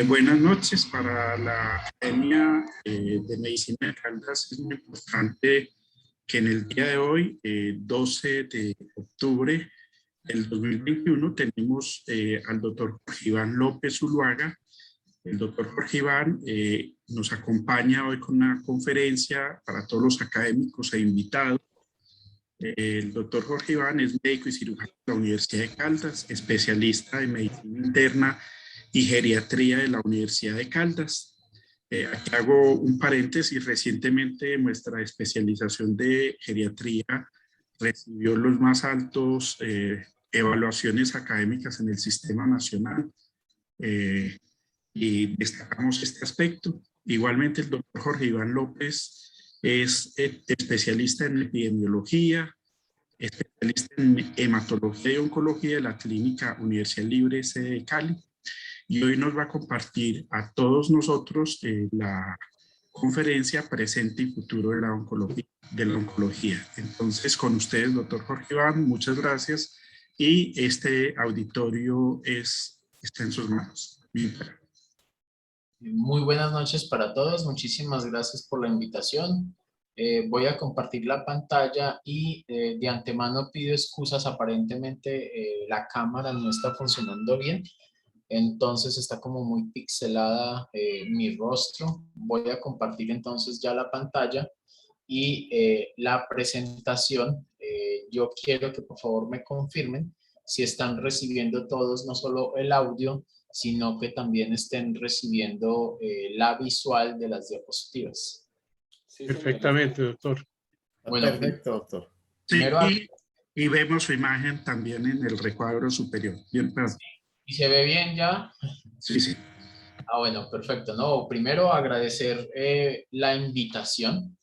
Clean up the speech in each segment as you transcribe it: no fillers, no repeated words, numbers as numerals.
Buenas noches para la Academia de Medicina de Caldas. Es muy importante que en el día de hoy, 12 de octubre del 2021, tenemos al doctor Jorge Iván López Zuluaga. El doctor Jorge Iván nos acompaña hoy con una conferencia para todos los académicos e invitados. El doctor Jorge Iván es médico y cirujano de la Universidad de Caldas, especialista en medicina interna y geriatría de la Universidad de Caldas. Aquí hago un paréntesis. Recientemente nuestra especialización de geriatría recibió los más altos evaluaciones académicas en el sistema nacional y destacamos este aspecto. Igualmente el doctor Jorge Iván López es especialista en epidemiología, especialista en hematología y oncología de la Clínica Universidad Libre sede de Cali, y hoy nos va a compartir a todos nosotros la conferencia Presente y Futuro de la Oncología. Entonces, con ustedes, doctor Jorge Iván, muchas gracias, y este auditorio está en sus manos. Muy buenas noches para todos, muchísimas gracias por la invitación. Voy a compartir la pantalla y de antemano pido excusas. Aparentemente la cámara no está funcionando bien, entonces está como muy pixelada mi rostro. Voy a compartir entonces ya la pantalla y la presentación. Yo quiero que por favor me confirmen si están recibiendo todos no solo el audio, sino que también estén recibiendo la visual de las diapositivas. Sí, perfectamente, doctor. Bueno, perfecto, doctor. Sí, primero, y vemos su imagen también en el recuadro superior. Bien, perdón. ¿y se ve bien ya? Sí, sí. Bueno, perfecto. No, primero agradecer la invitación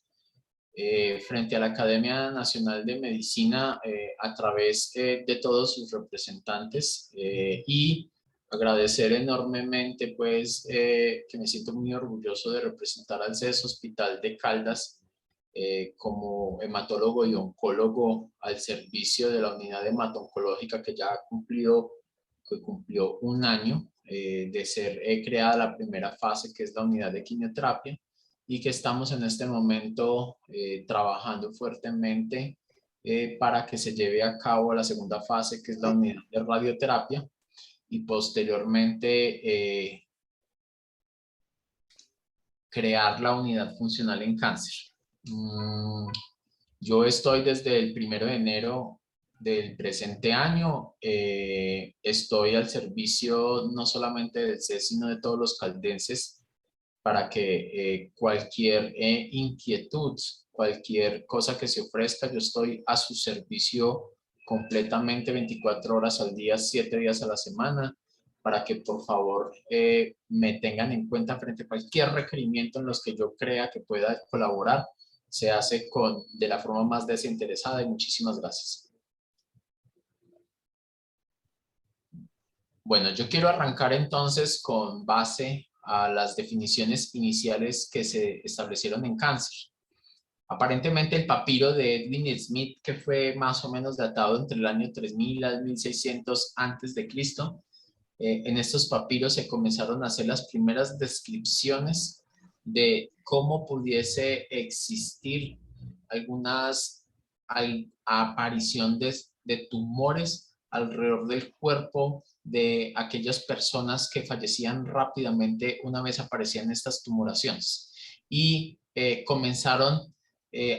frente a la Academia Nacional de Medicina a través de todos sus representantes y agradecer enormemente pues que me siento muy orgulloso de representar al CES Hospital de Caldas como hematólogo y oncólogo al servicio de la unidad hemato-oncológica que cumplió un año de ser creada la primera fase, que es la unidad de quimioterapia, y que estamos en este momento trabajando fuertemente para que se lleve a cabo la segunda fase, que es la unidad de radioterapia, y posteriormente crear la unidad funcional en cáncer. Yo estoy desde el 1 de enero del presente año, estoy al servicio no solamente del CES, sino de todos los caldenses, para que cualquier inquietud, cualquier cosa que se ofrezca, yo estoy a su servicio completamente 24 horas al día, 7 días a la semana, para que por favor me tengan en cuenta frente a cualquier requerimiento en los que yo crea que pueda colaborar. Se hace de la forma más desinteresada, y muchísimas gracias. Bueno, yo quiero arrancar entonces con base a las definiciones iniciales que se establecieron en cáncer. Aparentemente el papiro de Edwin Smith, que fue más o menos datado entre el año 3000 al 1600 antes de Cristo, en estos papiros se comenzaron a hacer las primeras descripciones de cómo pudiese existir algunas aparición de tumores alrededor del cuerpo de aquellas personas que fallecían rápidamente una vez aparecían estas tumoraciones. Y comenzaron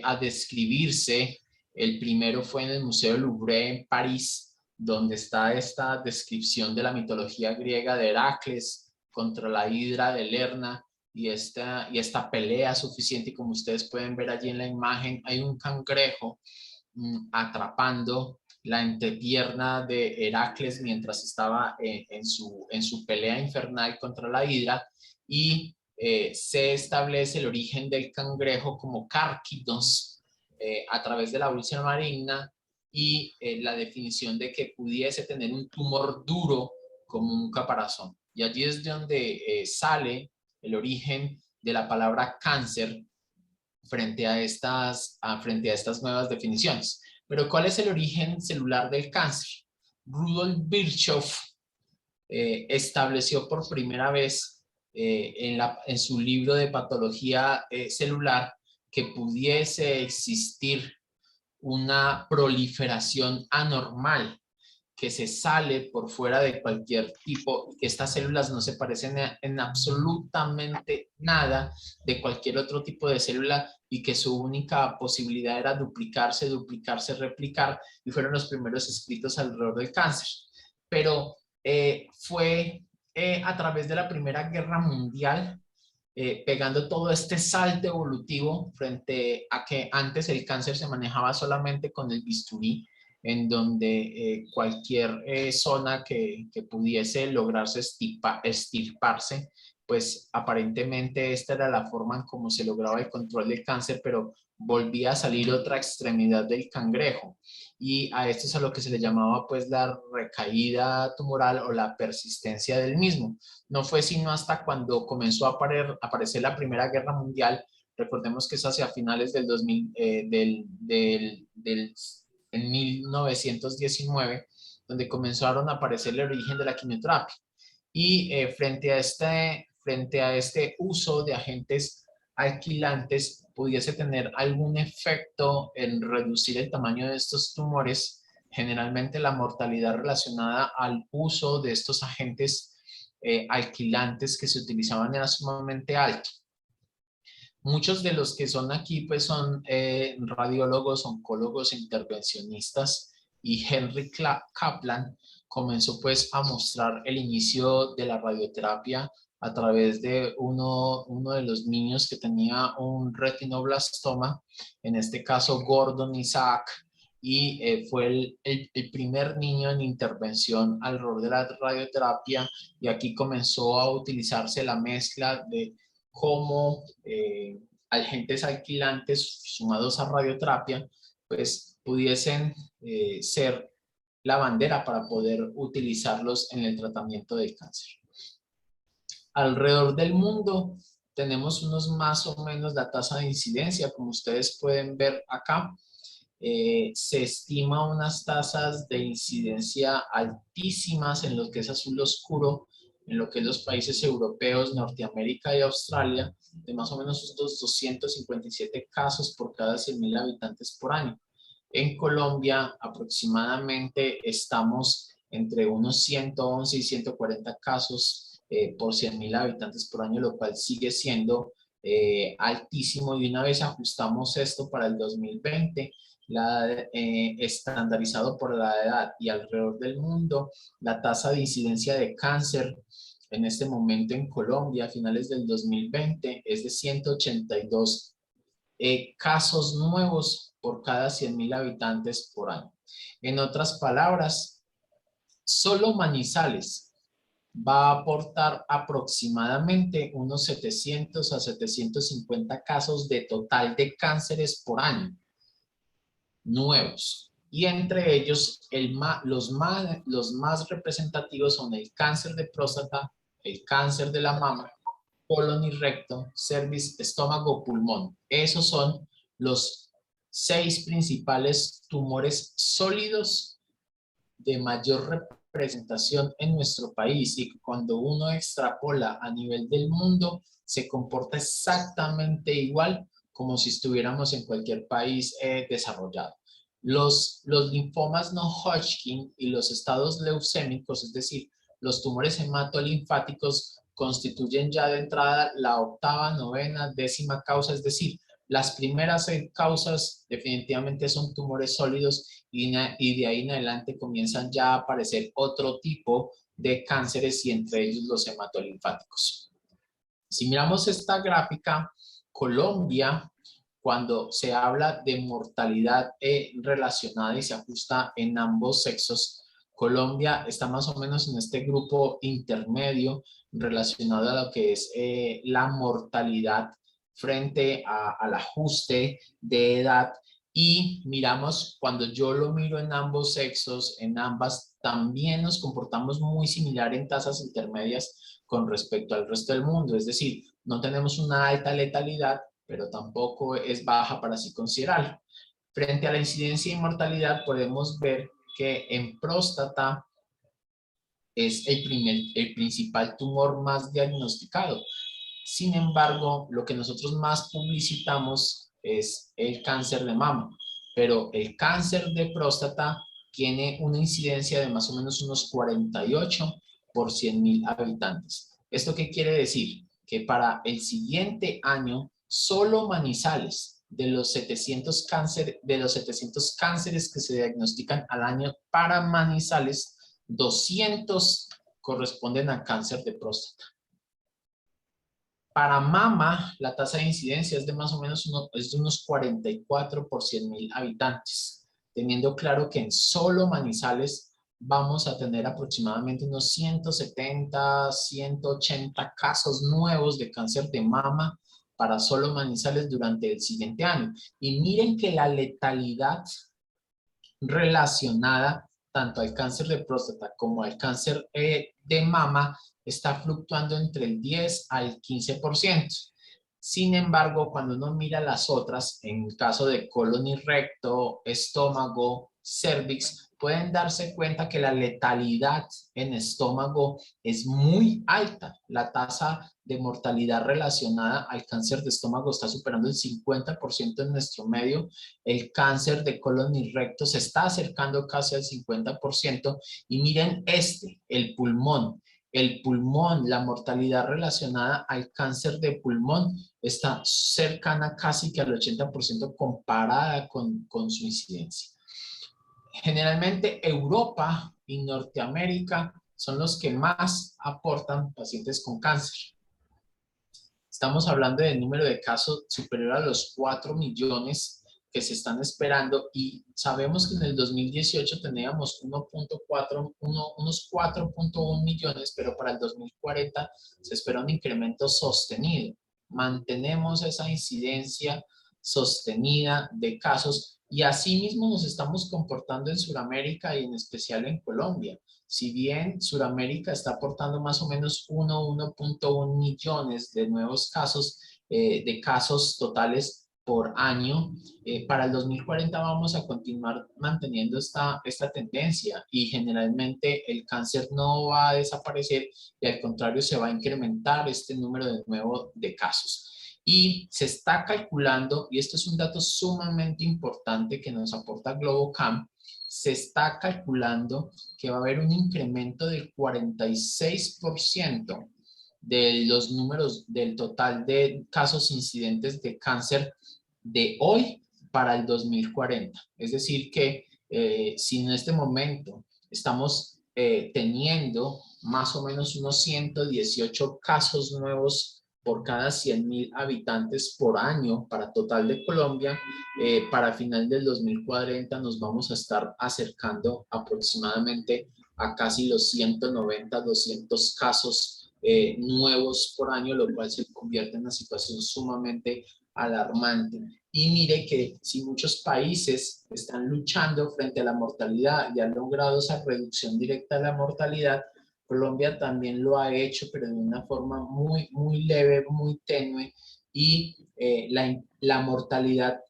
a describirse. El primero fue en el Museo Louvre en París, donde está esta descripción de la mitología griega de Heracles contra la hidra de Lerna, y esta pelea suficiente. Y como ustedes pueden ver allí en la imagen, hay un cangrejo atrapando la entrepierna de Heracles mientras estaba en su pelea infernal contra la hidra, y se establece el origen del cangrejo como Cárquidos a través de la úlcera maligna, y la definición de que pudiese tener un tumor duro como un caparazón. Y allí es de donde sale el origen de la palabra cáncer frente a estas nuevas definiciones. Pero ¿cuál es el origen celular del cáncer? Rudolf Virchow estableció por primera vez en su libro de patología celular que pudiese existir una proliferación anormal que se sale por fuera de cualquier tipo, que estas células no se parecen en absolutamente nada de cualquier otro tipo de célula y que su única posibilidad era duplicarse, duplicarse, replicar, y fueron los primeros escritos alrededor del cáncer. Pero fue a través de la Primera Guerra Mundial, pegando todo este salto evolutivo frente a que antes el cáncer se manejaba solamente con el bisturí, en donde cualquier zona que pudiese lograrse extirparse, pues aparentemente esta era la forma en cómo se lograba el control del cáncer, pero volvía a salir otra extremidad del cangrejo, y a esto es a lo que se le llamaba pues la recaída tumoral o la persistencia del mismo. No fue sino hasta cuando comenzó a aparecer la Primera Guerra Mundial. Recordemos que es hacia finales del 2000, en 1919, donde comenzaron a aparecer el origen de la quimioterapia. Y frente a este uso de agentes alquilantes, pudiese tener algún efecto en reducir el tamaño de estos tumores, generalmente la mortalidad relacionada al uso de estos agentes alquilantes que se utilizaban era sumamente alto. Muchos de los que son aquí pues son radiólogos, oncólogos, intervencionistas, y Henry Kaplan comenzó pues a mostrar el inicio de la radioterapia a través de uno de los niños que tenía un retinoblastoma, en este caso Gordon Isaac, y fue el primer niño en intervención alrededor de la radioterapia, y aquí comenzó a utilizarse la mezcla de cómo agentes alquilantes sumados a radioterapia pues pudiesen ser la bandera para poder utilizarlos en el tratamiento del cáncer. Alrededor del mundo tenemos unos más o menos la tasa de incidencia, como ustedes pueden ver acá. Se estima unas tasas de incidencia altísimas en lo que es azul oscuro, en lo que es los países europeos, Norteamérica y Australia, de más o menos unos 257 casos por cada 100.000 habitantes por año. En Colombia aproximadamente estamos entre unos 111 y 140 casos por 100.000 habitantes por año, lo cual sigue siendo altísimo, y una vez ajustamos esto para el 2020, estandarizado por la edad y alrededor del mundo, la tasa de incidencia de cáncer en este momento en Colombia a finales del 2020 es de 182 casos nuevos por cada 100.000 habitantes por año. En otras palabras, solo Manizales va a aportar aproximadamente unos 700 a 750 casos de total de cánceres por año nuevos, y entre ellos los más representativos son el cáncer de próstata, el cáncer de la mama, colon y recto, cervix, estómago, pulmón. Esos son los 6 principales tumores sólidos de mayor representación en nuestro país, y cuando uno extrapola a nivel del mundo se comporta exactamente igual como si estuviéramos en cualquier país desarrollado. Los linfomas no Hodgkin y los estados leucémicos, es decir, los tumores hematolinfáticos, constituyen ya de entrada la octava, novena, décima causa, es decir, las primeras 6 causas definitivamente son tumores sólidos, y de ahí en adelante comienzan ya a aparecer otro tipo de cánceres, y entre ellos los hematolinfáticos. Si miramos esta gráfica, Colombia, cuando se habla de mortalidad relacionada y se ajusta en ambos sexos, Colombia está más o menos en este grupo intermedio relacionado a lo que es la mortalidad frente al ajuste de edad. Y miramos, cuando yo lo miro en ambos sexos, en ambas, también nos comportamos muy similar en tasas intermedias con respecto al resto del mundo. Es decir, no tenemos una alta letalidad, pero tampoco es baja para así considerarlo. Frente a la incidencia y mortalidad, podemos ver que en próstata es el principal tumor más diagnosticado. Sin embargo, lo que nosotros más publicitamos es el cáncer de mama, pero el cáncer de próstata tiene una incidencia de más o menos unos 48 por 100.000 habitantes. ¿Esto qué quiere decir? Que para el siguiente año, solo Manizales, de los 700 cánceres que se diagnostican al año para Manizales, 200 corresponden a cáncer de próstata. Para mama, la tasa de incidencia es de más o menos de unos 44 por 100.000 habitantes, teniendo claro que en solo Manizales vamos a tener aproximadamente unos 170, 180 casos nuevos de cáncer de mama para solo Manizales durante el siguiente año. Y miren que la letalidad relacionada tanto al cáncer de próstata como al cáncer de mama está fluctuando entre el 10 al 15%. Sin embargo, cuando uno mira las otras, en el caso de colon y recto, estómago, cervix, pueden darse cuenta que la letalidad en estómago es muy alta. La tasa de mortalidad relacionada al cáncer de estómago está superando el 50% en nuestro medio. El cáncer de colon y recto se está acercando casi al 50%. Y miren el pulmón. El pulmón, la mortalidad relacionada al cáncer de pulmón está cercana casi que al 80% comparada con su incidencia. Generalmente Europa y Norteamérica son los que más aportan pacientes con cáncer. Estamos hablando del número de casos superior a los 4 millones que se están esperando y sabemos que en el 2018 teníamos unos 4.1 millones, pero para el 2040 se espera un incremento sostenido. Mantenemos esa incidencia sostenida de casos y así mismo nos estamos comportando en Sudamérica y en especial en Colombia. Si bien Sudamérica está aportando más o menos 1.1 millones de nuevos casos, de casos totales por año, para el 2040 vamos a continuar manteniendo esta tendencia y generalmente el cáncer no va a desaparecer y al contrario se va a incrementar este número de nuevo de casos. Y se está calculando, y esto es un dato sumamente importante que nos aporta GloboCam, se está calculando que va a haber un incremento del 46% de los números del total de casos incidentes de cáncer de hoy para el 2040. Es decir que si en este momento estamos teniendo más o menos unos 118 casos nuevos por cada 100.000 habitantes por año para total de Colombia, para final del 2040 nos vamos a estar acercando aproximadamente a casi los 190, 200 casos nuevos por año, lo cual se convierte en una situación sumamente alarmante. Y mire que si muchos países están luchando frente a la mortalidad y han logrado esa reducción directa de la mortalidad, Colombia también lo ha hecho, pero de una forma muy, muy leve, muy tenue, y la mortalidad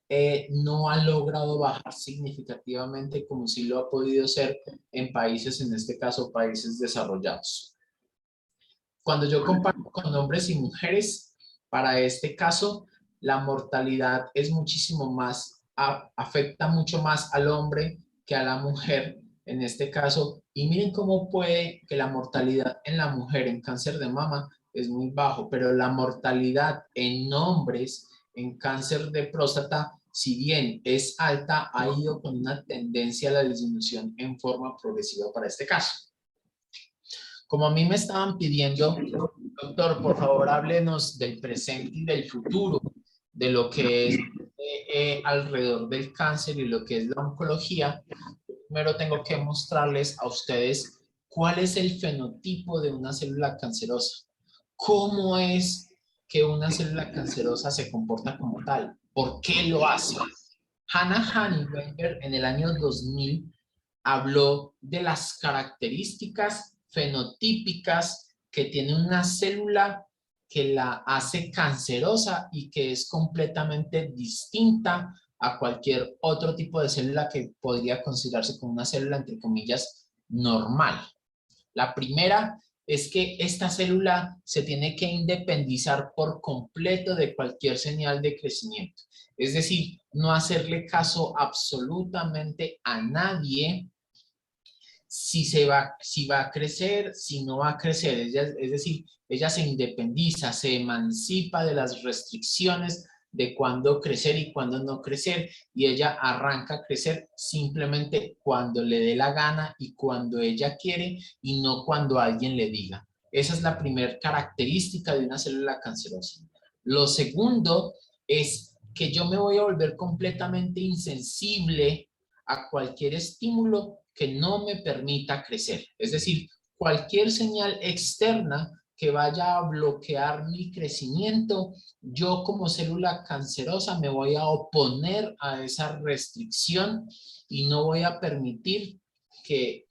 no ha logrado bajar significativamente como sí lo ha podido ser en países, en este caso, países desarrollados. Cuando yo comparo con hombres y mujeres, para este caso, la mortalidad es muchísimo más, afecta mucho más al hombre que a la mujer en este caso. Y miren cómo puede que la mortalidad en la mujer en cáncer de mama es muy bajo, pero la mortalidad en hombres en cáncer de próstata, si bien es alta, ha ido con una tendencia a la disminución en forma progresiva para este caso. Como a mí me estaban pidiendo, doctor, por favor, háblenos del presente y del futuro, de lo que es alrededor del cáncer y lo que es la oncología. Primero tengo que mostrarles a ustedes cuál es el fenotipo de una célula cancerosa. ¿Cómo es que una célula cancerosa se comporta como tal? ¿Por qué lo hace? Hannah Hanniweber en el año 2000 habló de las características fenotípicas que tiene una célula que la hace cancerosa y que es completamente distinta a cualquier otro tipo de célula que podría considerarse como una célula, entre comillas, normal. La primera es que esta célula se tiene que independizar por completo de cualquier señal de crecimiento. Es decir, no hacerle caso absolutamente a nadie si va a crecer, si no va a crecer. Es decir, ella se independiza, se emancipa de las restricciones de cuándo crecer y cuándo no crecer, y ella arranca a crecer simplemente cuando le dé la gana y cuando ella quiere, y no cuando alguien le diga. Esa es la primera característica de una célula cancerosa. Lo segundo es que yo me voy a volver completamente insensible a cualquier estímulo que no me permita crecer. Es decir, cualquier señal externa que vaya a bloquear mi crecimiento, yo como célula cancerosa me voy a oponer a esa restricción y no voy a permitir que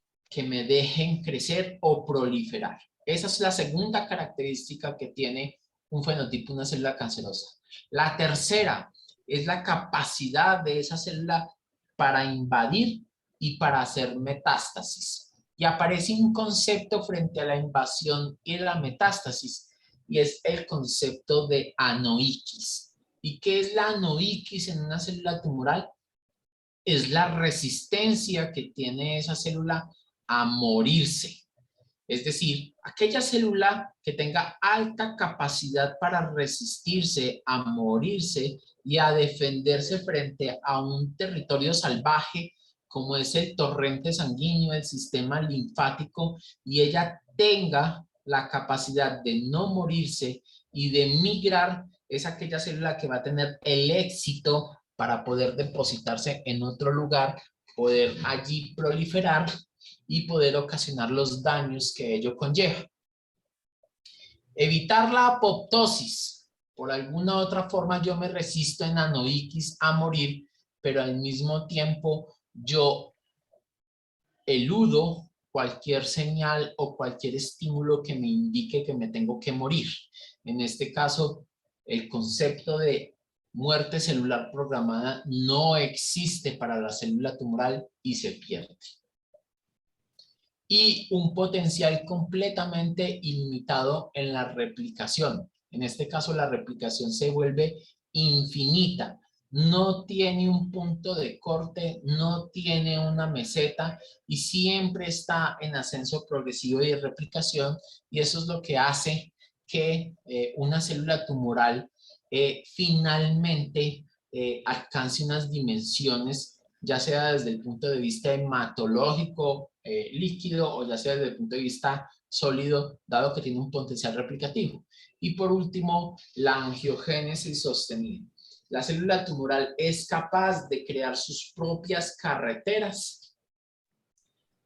me dejen crecer o proliferar. Esa es la segunda característica que tiene un fenotipo, una célula cancerosa. La tercera es la capacidad de esa célula para invadir y para hacer metástasis. Y aparece un concepto frente a la invasión y la metástasis, y es el concepto de anoiquis. ¿Y qué es la anoiquis en una célula tumoral? Es la resistencia que tiene esa célula a morirse. Es decir, aquella célula que tenga alta capacidad para resistirse a morirse y a defenderse frente a un territorio salvaje como es el torrente sanguíneo, el sistema linfático, y ella tenga la capacidad de no morirse y de migrar, es aquella célula que va a tener el éxito para poder depositarse en otro lugar, poder allí proliferar y poder ocasionar los daños que ello conlleva. Evitar la apoptosis. Por alguna otra forma yo me resisto en anoiquis a morir, pero al mismo tiempo yo eludo cualquier señal o cualquier estímulo que me indique que me tengo que morir. En este caso, el concepto de muerte celular programada no existe para la célula tumoral y se pierde. Y un potencial completamente ilimitado en la replicación. En este caso, la replicación se vuelve infinita. No tiene un punto de corte, no tiene una meseta y siempre está en ascenso progresivo de replicación, y eso es lo que hace que una célula tumoral finalmente alcance unas dimensiones, ya sea desde el punto de vista hematológico, líquido, o ya sea desde el punto de vista sólido, dado que tiene un potencial replicativo. Y por último, la angiogénesis sostenida. La célula tumoral es capaz de crear sus propias carreteras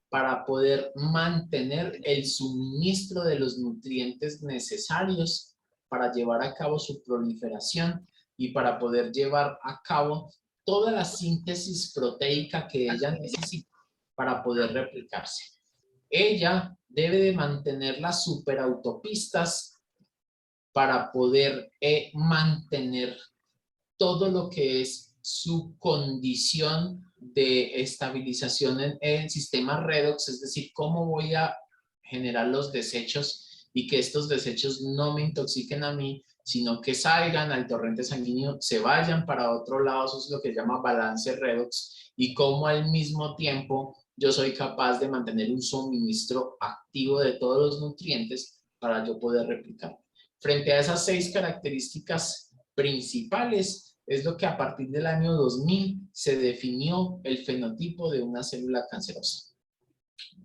para poder mantener el suministro de los nutrientes necesarios para llevar a cabo su proliferación y para poder llevar a cabo toda la síntesis proteica que ella necesita para poder replicarse. Ella debe de mantener las superautopistas para poder mantener todo lo que es su condición de estabilización en el sistema redox, es decir, cómo voy a generar los desechos y que estos desechos no me intoxiquen a mí, sino que salgan al torrente sanguíneo, se vayan para otro lado. Eso es lo que se llama balance redox, y cómo al mismo tiempo yo soy capaz de mantener un suministro activo de todos los nutrientes para yo poder replicar. Frente a esas 6 características principales, es lo que a partir del año 2000 se definió el fenotipo de una célula cancerosa.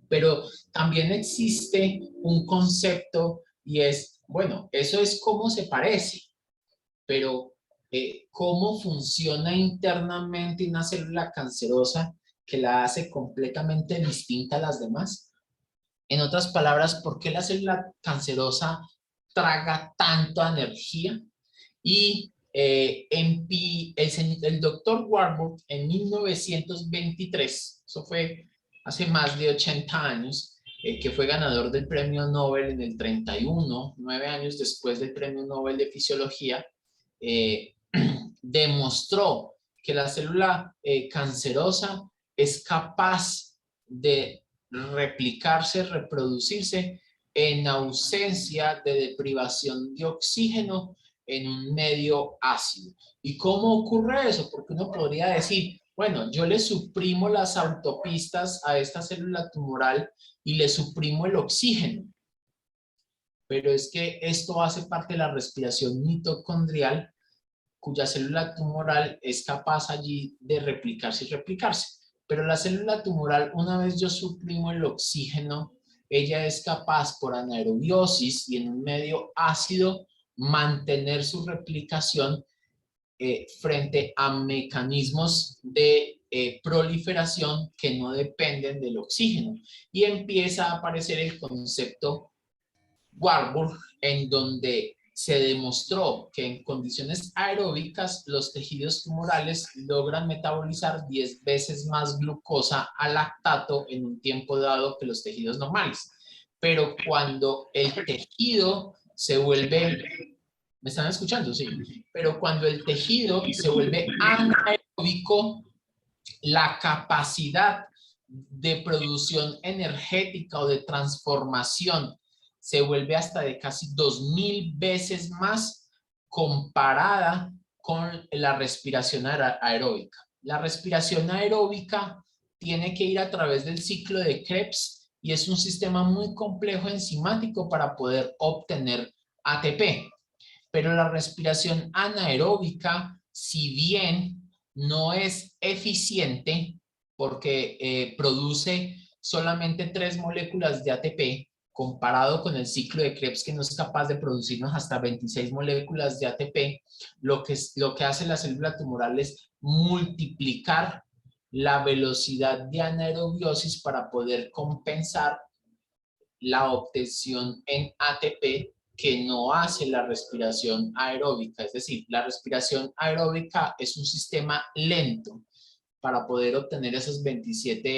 Pero también existe un concepto, y es, bueno, eso es cómo se parece, pero cómo funciona internamente una célula cancerosa que la hace completamente distinta a las demás. En otras palabras, ¿por qué la célula cancerosa traga tanta energía? Y el doctor Warburg en 1923, eso fue hace más de 80 años, que fue ganador del premio Nobel en el 31, 9 años después del premio Nobel de Fisiología, demostró que la célula cancerosa es capaz de replicarse, reproducirse en ausencia de deprivación de oxígeno en un medio ácido. ¿Y cómo ocurre eso? Porque uno podría decir, bueno, yo le suprimo las autopistas a esta célula tumoral y le suprimo el oxígeno. Pero es que esto hace parte de la respiración mitocondrial, cuya célula tumoral es capaz allí de replicarse y replicarse. Pero la célula tumoral, una vez yo suprimo el oxígeno, ella es capaz por anaerobiosis y en un medio ácido mantener su replicación frente a mecanismos de proliferación que no dependen del oxígeno. Y empieza a aparecer el concepto Warburg, en donde se demostró que en condiciones aeróbicas los tejidos tumorales logran metabolizar 10 veces más glucosa a lactato en un tiempo dado que los tejidos normales. Pero cuando el tejido se vuelve... ¿Me están escuchando? Sí. Pero cuando el tejido se vuelve anaeróbico, la capacidad de producción energética o de transformación se vuelve hasta de casi 2000 veces más comparada con la respiración aeróbica. La respiración aeróbica tiene que ir a través del ciclo de Krebs y es un sistema muy complejo enzimático para poder obtener ATP. Pero la respiración anaeróbica, si bien no es eficiente porque produce solamente 3 moléculas de ATP, comparado con el ciclo de Krebs que no es capaz de producirnos hasta 26 moléculas de ATP, lo que hace la célula tumoral es multiplicar la velocidad de anaerobiosis para poder compensar la obtención en ATP que no hace la respiración aeróbica. Es decir, la respiración aeróbica es un sistema lento para poder obtener esas 26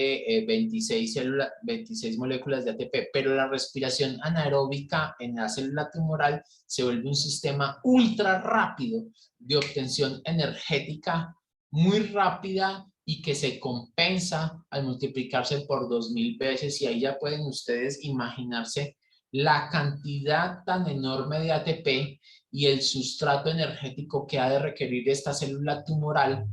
moléculas de ATP, pero la respiración anaeróbica en la célula tumoral se vuelve un sistema ultra rápido de obtención energética muy rápida y que se compensa al multiplicarse por 2000 veces, y ahí ya pueden ustedes imaginarse la cantidad tan enorme de ATP y el sustrato energético que ha de requerir esta célula tumoral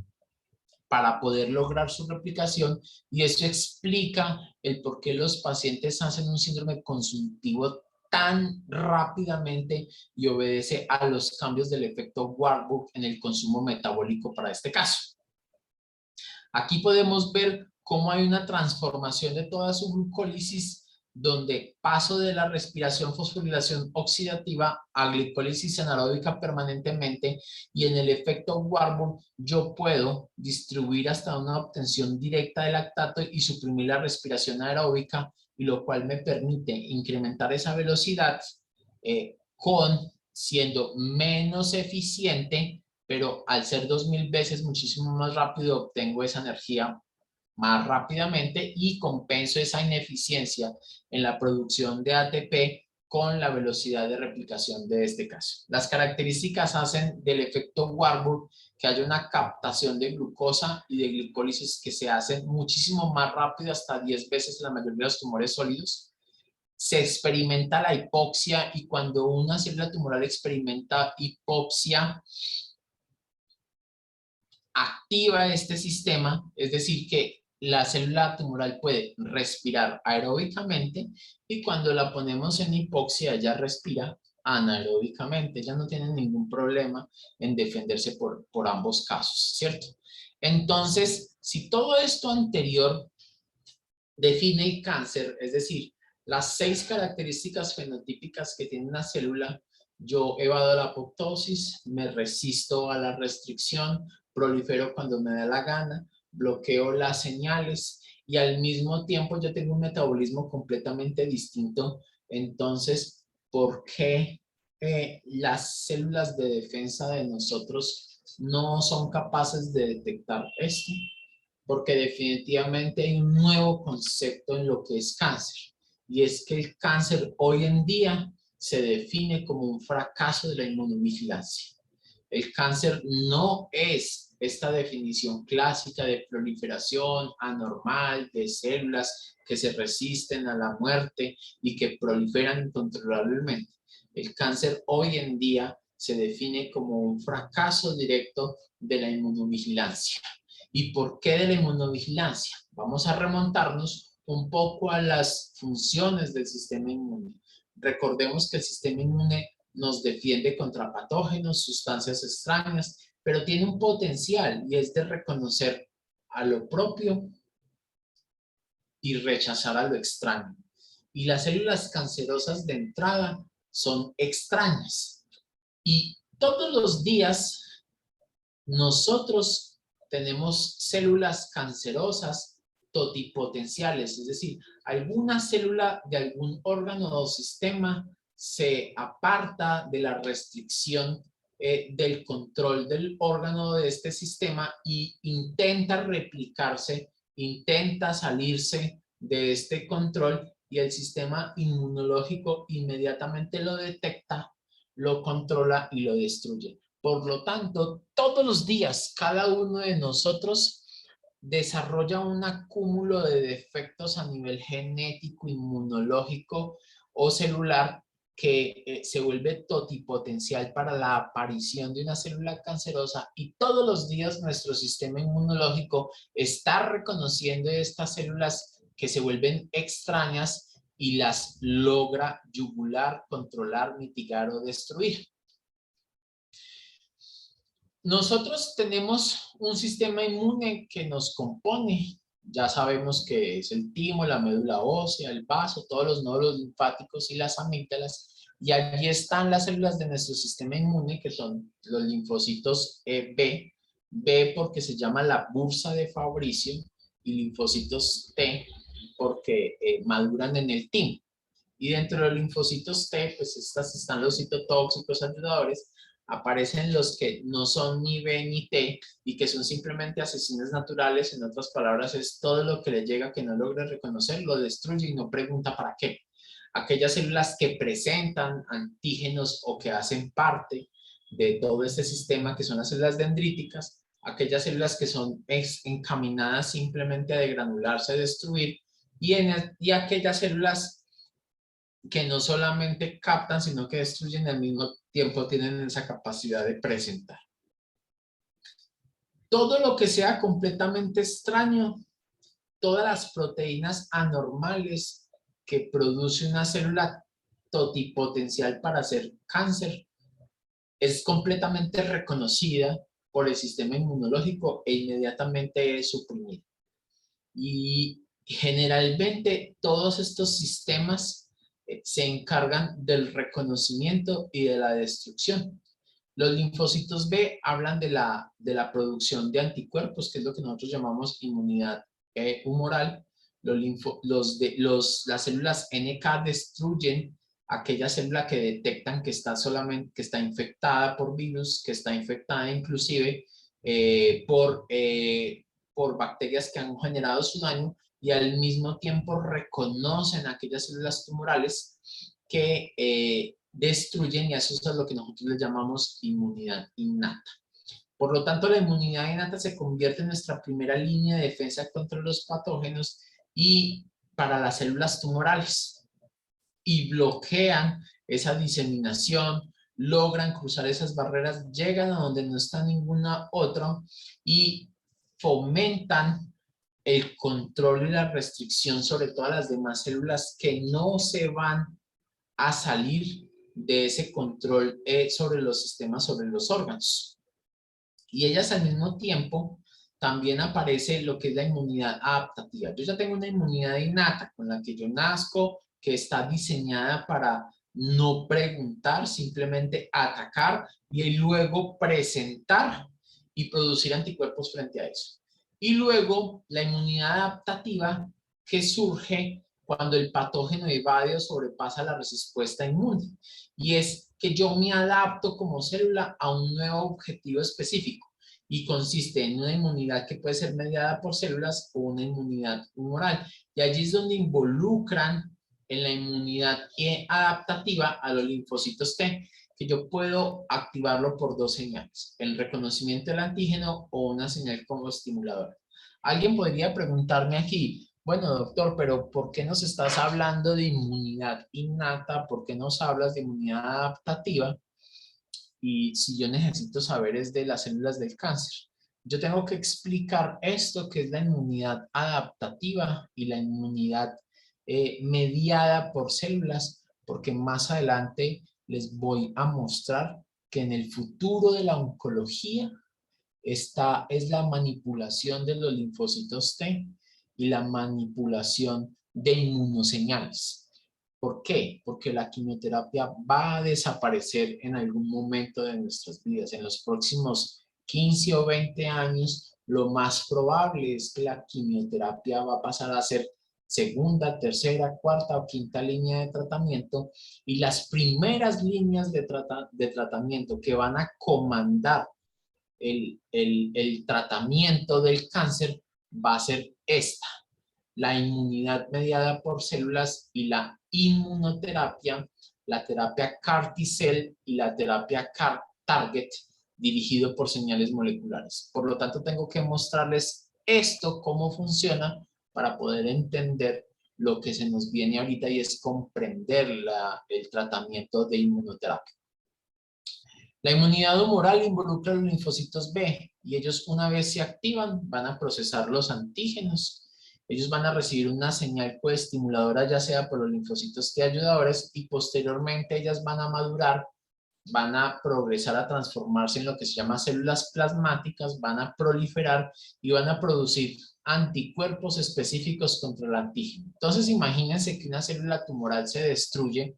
para poder lograr su replicación, y esto explica el por qué los pacientes hacen un síndrome consultivo tan rápidamente y obedece a los cambios del efecto Warburg en el consumo metabólico para este caso. Aquí podemos ver cómo hay una transformación de toda su glucólisis, donde paso de la respiración fosforilación oxidativa a glicólisis anaeróbica permanentemente, y en el efecto Warburg yo puedo distribuir hasta una obtención directa de lactato y suprimir la respiración aeróbica, y lo cual me permite incrementar esa velocidad siendo menos eficiente, pero al ser 2000 veces muchísimo más rápido obtengo esa energía más rápidamente y compenso esa ineficiencia en la producción de ATP con la velocidad de replicación de este caso. Las características hacen del efecto Warburg que haya una captación de glucosa y de glicólisis que se hacen muchísimo más rápido, hasta 10 veces en la mayoría de los tumores sólidos. Se experimenta la hipoxia, y cuando una célula tumoral experimenta hipoxia, activa este sistema, es decir, que la célula tumoral puede respirar aeróbicamente, y cuando la ponemos en hipoxia ella respira anaeróbicamente. Ella no tiene ningún problema en defenderse por ambos casos, ¿cierto? Entonces, si todo esto anterior define el cáncer, es decir, las 6 características fenotípicas que tiene una célula: yo evado la apoptosis, me resisto a la restricción, prolifero cuando me da la gana, bloqueo las señales, y al mismo tiempo yo tengo un metabolismo completamente distinto. Entonces, ¿por qué las células de defensa de nosotros no son capaces de detectar esto? Porque definitivamente hay un nuevo concepto en lo que es cáncer, y es que el cáncer hoy en día se define como un fracaso de la inmunovigilancia. El cáncer no es esta definición clásica de proliferación anormal de células que se resisten a la muerte y que proliferan incontrolablemente. El cáncer hoy en día se define como un fracaso directo de la inmunovigilancia. ¿Y por qué de la inmunovigilancia? Vamos a remontarnos un poco a las funciones del sistema inmune. Recordemos que el sistema inmune nos defiende contra patógenos, sustancias extrañas, pero tiene un potencial y es de reconocer a lo propio y rechazar a lo extraño. Y las células cancerosas de entrada son extrañas. Y todos los días nosotros tenemos células cancerosas totipotenciales, es decir, alguna célula de algún órgano o sistema se aparta de la restricción del control del órgano de este sistema y intenta replicarse, intenta salirse de este control y el sistema inmunológico inmediatamente lo detecta, lo controla y lo destruye. Por lo tanto, todos los días, cada uno de nosotros desarrolla un acúmulo de defectos a nivel genético, inmunológico o celular que se vuelve totipotencial para la aparición de una célula cancerosa y todos los días nuestro sistema inmunológico está reconociendo estas células que se vuelven extrañas y las logra yugular, controlar, mitigar o destruir. Nosotros tenemos un sistema inmune que nos compone. Ya sabemos que es el timo, la médula ósea, el vaso, todos los nódulos linfáticos y las amígdalas. Y allí están las células de nuestro sistema inmune, que son los linfocitos B. B porque se llama la bursa de Fabricio y linfocitos T porque maduran en el timo. Y dentro de los linfocitos T, pues están los citotóxicos ayudadores. Aparecen los que no son ni B ni T y que son simplemente asesinos naturales. En otras palabras, es todo lo que le llega que no logra reconocer, lo destruye y no pregunta para qué. Aquellas células que presentan antígenos o que hacen parte de todo este sistema, que son las células dendríticas, aquellas células que son encaminadas simplemente a degranularse, a destruir, y aquellas células que no solamente captan, sino que destruyen y al mismo tiempo tienen esa capacidad de presentar. Todo lo que sea completamente extraño, todas las proteínas anormales que produce una célula totipotencial para hacer cáncer, es completamente reconocida por el sistema inmunológico e inmediatamente es suprimida. Y generalmente todos estos sistemas se encargan del reconocimiento y de la destrucción. Los linfocitos B hablan de la producción de anticuerpos, que es lo que nosotros llamamos inmunidad humoral. Las células NK destruyen aquella célula que detectan que está infectada por virus, que está infectada inclusive por bacterias que han generado su daño, y al mismo tiempo reconocen aquellas células tumorales que destruyen, y eso es lo que nosotros le llamamos inmunidad innata. Por lo tanto, la inmunidad innata se convierte en nuestra primera línea de defensa contra los patógenos y para las células tumorales, y bloquean esa diseminación, logran cruzar esas barreras, llegan a donde no está ninguna otra y fomentan el control y la restricción sobre todas las demás células que no se van a salir de ese control sobre los sistemas, sobre los órganos. Y ellas al mismo tiempo también aparece lo que es la inmunidad adaptativa. Yo ya tengo una inmunidad innata con la que yo nazco, que está diseñada para no preguntar, simplemente atacar y luego presentar y producir anticuerpos frente a eso. Y luego la inmunidad adaptativa que surge cuando el patógeno evade o sobrepasa la respuesta inmune. Y es que yo me adapto como célula a un nuevo objetivo específico. Y consiste en una inmunidad que puede ser mediada por células o una inmunidad humoral. Y allí es donde involucran en la inmunidad adaptativa a los linfocitos T. que yo puedo activarlo por dos señales, el reconocimiento del antígeno o una señal como estimuladora. Alguien podría preguntarme aquí, bueno, doctor, pero ¿por qué nos estás hablando de inmunidad innata? ¿Por qué nos hablas de inmunidad adaptativa? Y si yo necesito saber es de las células del cáncer. Yo tengo que explicar esto que es la inmunidad adaptativa y la inmunidad mediada por células, porque más adelante les voy a mostrar que en el futuro de la oncología esta es la manipulación de los linfocitos T y la manipulación de inmunoseñales. ¿Por qué? Porque la quimioterapia va a desaparecer en algún momento de nuestras vidas. En los próximos 15 o 20 años, lo más probable es que la quimioterapia va a pasar a ser segunda, tercera, cuarta o quinta línea de tratamiento, y las primeras líneas de tratamiento que van a comandar el tratamiento del cáncer va a ser esta: la inmunidad mediada por células y la inmunoterapia, la terapia CAR T-cell y la terapia CAR Target, dirigido por señales moleculares. Por lo tanto, tengo que mostrarles esto, cómo funciona, para poder entender lo que se nos viene ahorita, y es comprender el tratamiento de inmunoterapia. La inmunidad humoral involucra los linfocitos B, y ellos, una vez se activan, van a procesar los antígenos. Ellos van a recibir una señal coestimuladora, ya sea por los linfocitos T ayudadores, y posteriormente ellas van a madurar, van a progresar a transformarse en lo que se llama células plasmáticas, van a proliferar y van a producir anticuerpos específicos contra el antígeno. Entonces, imagínense que una célula tumoral se destruye,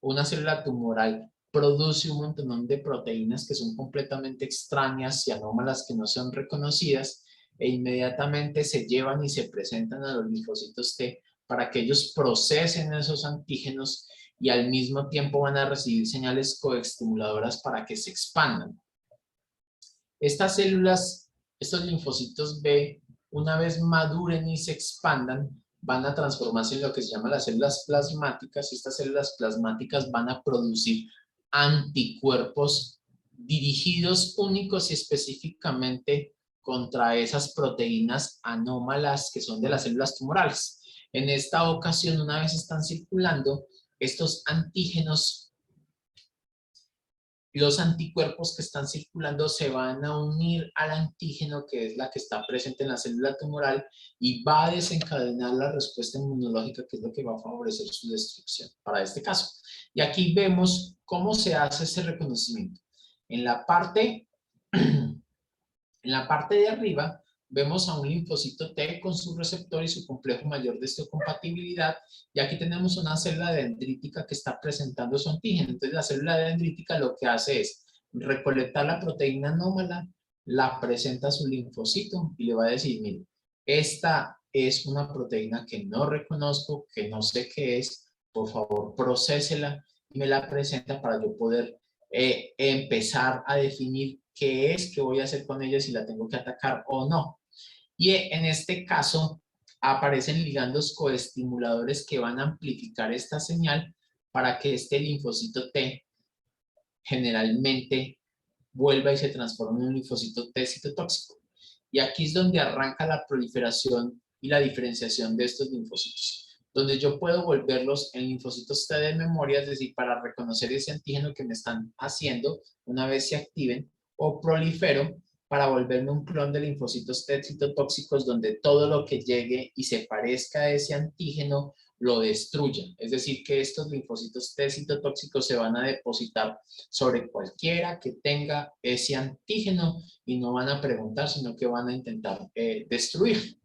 una célula tumoral produce un montón de proteínas que son completamente extrañas y anómalas, que no son reconocidas, e inmediatamente se llevan y se presentan a los linfocitos T para que ellos procesen esos antígenos, y al mismo tiempo van a recibir señales coestimuladoras para que se expandan. Estas células, estos linfocitos B, una vez maduren y se expandan, van a transformarse en lo que se llama las células plasmáticas, y estas células plasmáticas van a producir anticuerpos dirigidos únicos y específicamente contra esas proteínas anómalas que son de las células tumorales. En esta ocasión, una vez están circulando, estos antígenos, los anticuerpos que están circulando se van a unir al antígeno, que es la que está presente en la célula tumoral, y va a desencadenar la respuesta inmunológica, que es lo que va a favorecer su destrucción para este caso. Y aquí vemos cómo se hace ese reconocimiento. En la parte de arriba vemos a un linfocito T con su receptor y su complejo mayor de histocompatibilidad, y aquí tenemos una célula dendrítica que está presentando su antígeno. Entonces la célula dendrítica lo que hace es recolectar la proteína anómala, la presenta a su linfocito y le va a decir: mire, esta es una proteína que no reconozco, que no sé qué es, por favor procésela, y me la presenta para yo poder empezar a definir qué es, qué voy a hacer con ella, si la tengo que atacar o no. Y en este caso aparecen ligandos coestimuladores que van a amplificar esta señal para que este linfocito T generalmente vuelva y se transforme en un linfocito T citotóxico. Y aquí es donde arranca la proliferación y la diferenciación de estos linfocitos, donde yo puedo volverlos en linfocitos T de memoria, es decir, para reconocer ese antígeno que me están haciendo una vez se activen, o prolifero para volverme un clon de linfocitos T citotóxicos, donde todo lo que llegue y se parezca a ese antígeno lo destruya. Es decir, que estos linfocitos T citotóxicos se van a depositar sobre cualquiera que tenga ese antígeno y no van a preguntar, sino que van a intentar destruir.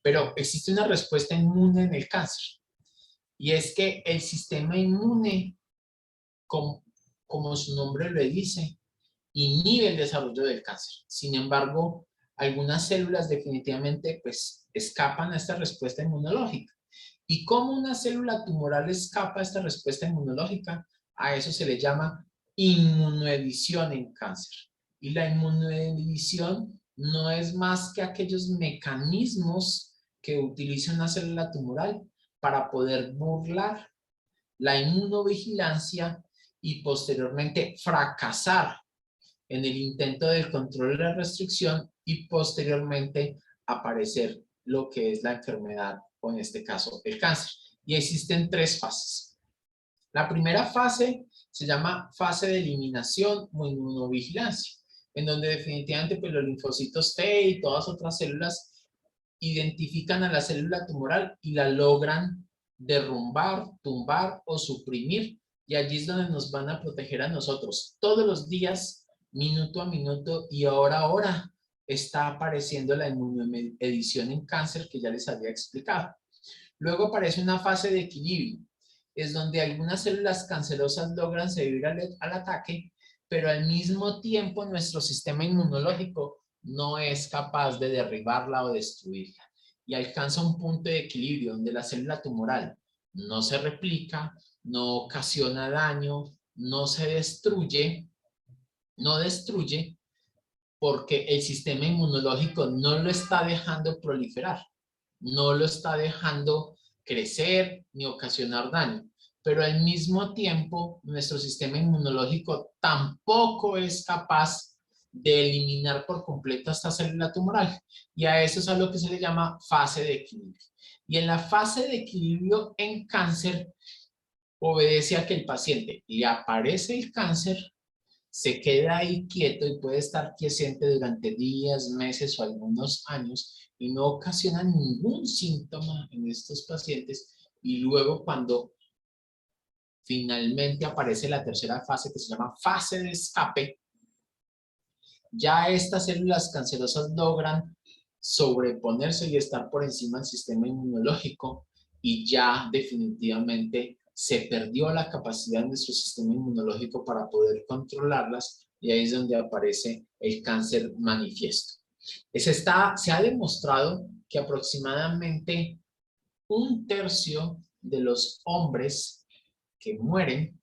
Pero existe una respuesta inmune en el cáncer, y es que el sistema inmune, como su nombre lo dice, inhibe el desarrollo del cáncer. Sin embargo, algunas células definitivamente pues escapan a esta respuesta inmunológica. ¿Y cómo una célula tumoral escapa a esta respuesta inmunológica? A eso se le llama inmunoedición en cáncer. Y la inmunoedición no es más que aquellos mecanismos que utiliza una célula tumoral para poder burlar la inmunovigilancia y posteriormente fracasar en el intento del control de la restricción y posteriormente aparecer lo que es la enfermedad o en este caso el cáncer. Y existen 3 fases. La primera fase se llama fase de eliminación o inmunovigilancia, en donde definitivamente pues, los linfocitos T y todas otras células identifican a la célula tumoral y la logran derrumbar, tumbar o suprimir. Y allí es donde nos van a proteger a nosotros. Todos los días, minuto a minuto y hora a hora, está apareciendo la inmunoedición en cáncer que ya les había explicado. Luego aparece una fase de equilibrio, es donde algunas células cancerosas logran sobrevivir al ataque, pero al mismo tiempo nuestro sistema inmunológico no es capaz de derribarla o destruirla. Y alcanza un punto de equilibrio donde la célula tumoral no se replica, no ocasiona daño, no se destruye, no destruye porque el sistema inmunológico no lo está dejando proliferar, no lo está dejando crecer ni ocasionar daño. Pero al mismo tiempo, nuestro sistema inmunológico tampoco es capaz de eliminar por completo esta célula tumoral. Y a eso es a lo que se le llama fase de equilibrio. Y en la fase de equilibrio en cáncer, obedece a que el paciente le aparece el cáncer, se queda ahí quieto y puede estar quiescente durante días, meses o algunos años y no ocasiona ningún síntoma en estos pacientes. Y luego cuando finalmente aparece la tercera fase que se llama fase de escape, ya estas células cancerosas logran sobreponerse y estar por encima del sistema inmunológico y ya definitivamente se perdió la capacidad de nuestro sistema inmunológico para poder controlarlas y ahí es donde aparece el cáncer manifiesto. Se ha demostrado que aproximadamente 1/3 de los hombres que mueren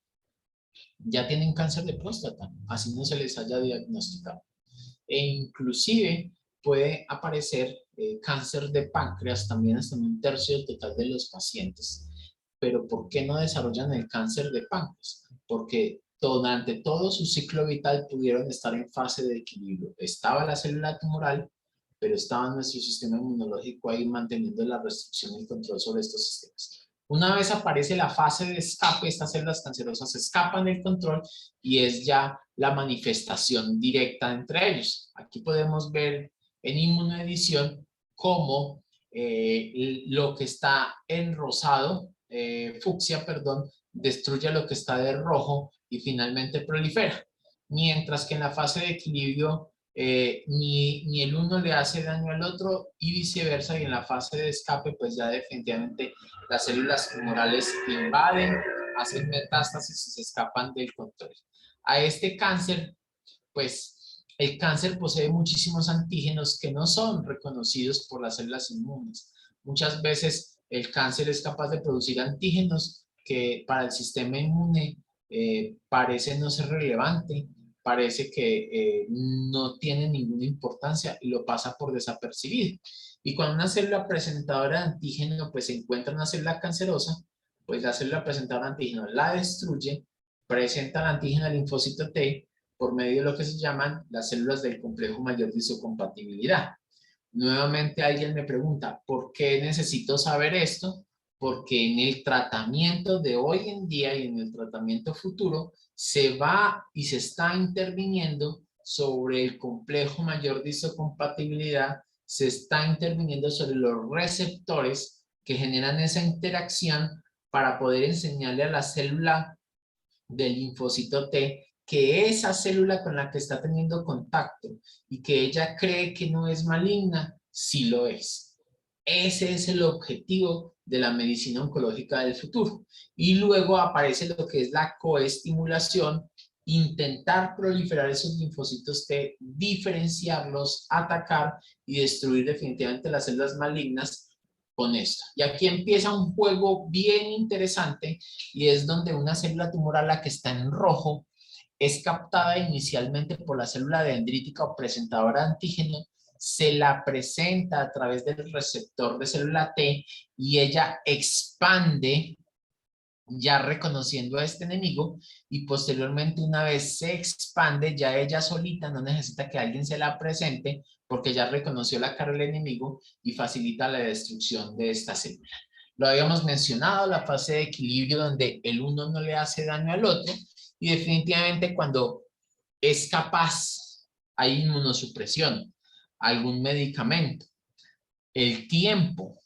ya tienen cáncer de próstata, así no se les haya diagnosticado. E inclusive puede aparecer cáncer de páncreas también hasta en 1/3 del total de los pacientes. Pero ¿por qué no desarrollan el cáncer de páncreas? Porque durante todo su ciclo vital pudieron estar en fase de equilibrio. Estaba la célula tumoral, pero estaba nuestro sistema inmunológico ahí manteniendo la restricción y el control sobre estos sistemas. Una vez aparece la fase de escape, estas células cancerosas escapan del control y es ya la manifestación directa entre ellos. Aquí podemos ver en inmunoedición cómo lo que está en rosado, fucsia, perdón, destruye lo que está de rojo y finalmente prolifera. Mientras que en la fase de equilibrio ni el uno le hace daño al otro y viceversa, y en la fase de escape pues ya definitivamente las células tumorales invaden, hacen metástasis y se escapan del control. A este cáncer, pues el cáncer posee muchísimos antígenos que no son reconocidos por las células inmunes. Muchas veces el cáncer es capaz de producir antígenos que para el sistema inmune parece no ser relevante, parece que no tiene ninguna importancia y lo pasa por desapercibido. Y cuando una célula presentadora de antígeno pues encuentra una célula cancerosa, pues la célula presentadora de antígeno la destruye, presenta el antígeno al linfocito T por medio de lo que se llaman las células del complejo mayor de isocompatibilidad. Nuevamente alguien me pregunta, ¿por qué necesito saber esto? Porque en el tratamiento de hoy en día y en el tratamiento futuro se va y se está interviniendo sobre el complejo mayor de isocompatibilidad, se está interviniendo sobre los receptores que generan esa interacción para poder enseñarle a la célula del linfocito T que esa célula con la que está teniendo contacto y que ella cree que no es maligna, sí lo es. Ese es el objetivo de la medicina oncológica del futuro. Y luego aparece lo que es la coestimulación, intentar proliferar esos linfocitos T, diferenciarlos, atacar y destruir definitivamente las células malignas con esto. Y aquí empieza un juego bien interesante y es donde una célula tumoral, la que está en rojo, es captada inicialmente por la célula dendrítica o presentadora de antígeno, se la presenta a través del receptor de célula T y ella expande ya reconociendo a este enemigo, y posteriormente una vez se expande, ya ella solita no necesita que alguien se la presente porque ya reconoció la cara del enemigo y facilita la destrucción de esta célula. Lo habíamos mencionado, la fase de equilibrio donde el uno no le hace daño al otro, y definitivamente cuando es capaz, hay inmunosupresión, algún medicamento, el tiempo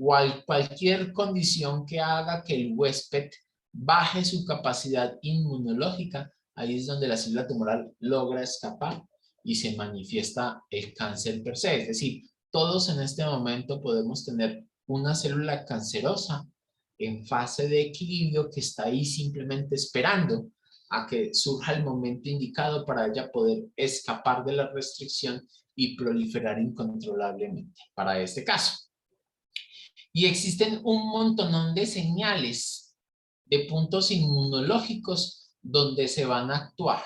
o cualquier condición que haga que el huésped baje su capacidad inmunológica, ahí es donde la célula tumoral logra escapar y se manifiesta el cáncer per se. Es decir, todos en este momento podemos tener una célula cancerosa en fase de equilibrio que está ahí simplemente esperando a que surja el momento indicado para ella poder escapar de la restricción y proliferar incontrolablemente. Para este caso. Y existen un montón de señales de puntos inmunológicos donde se van a actuar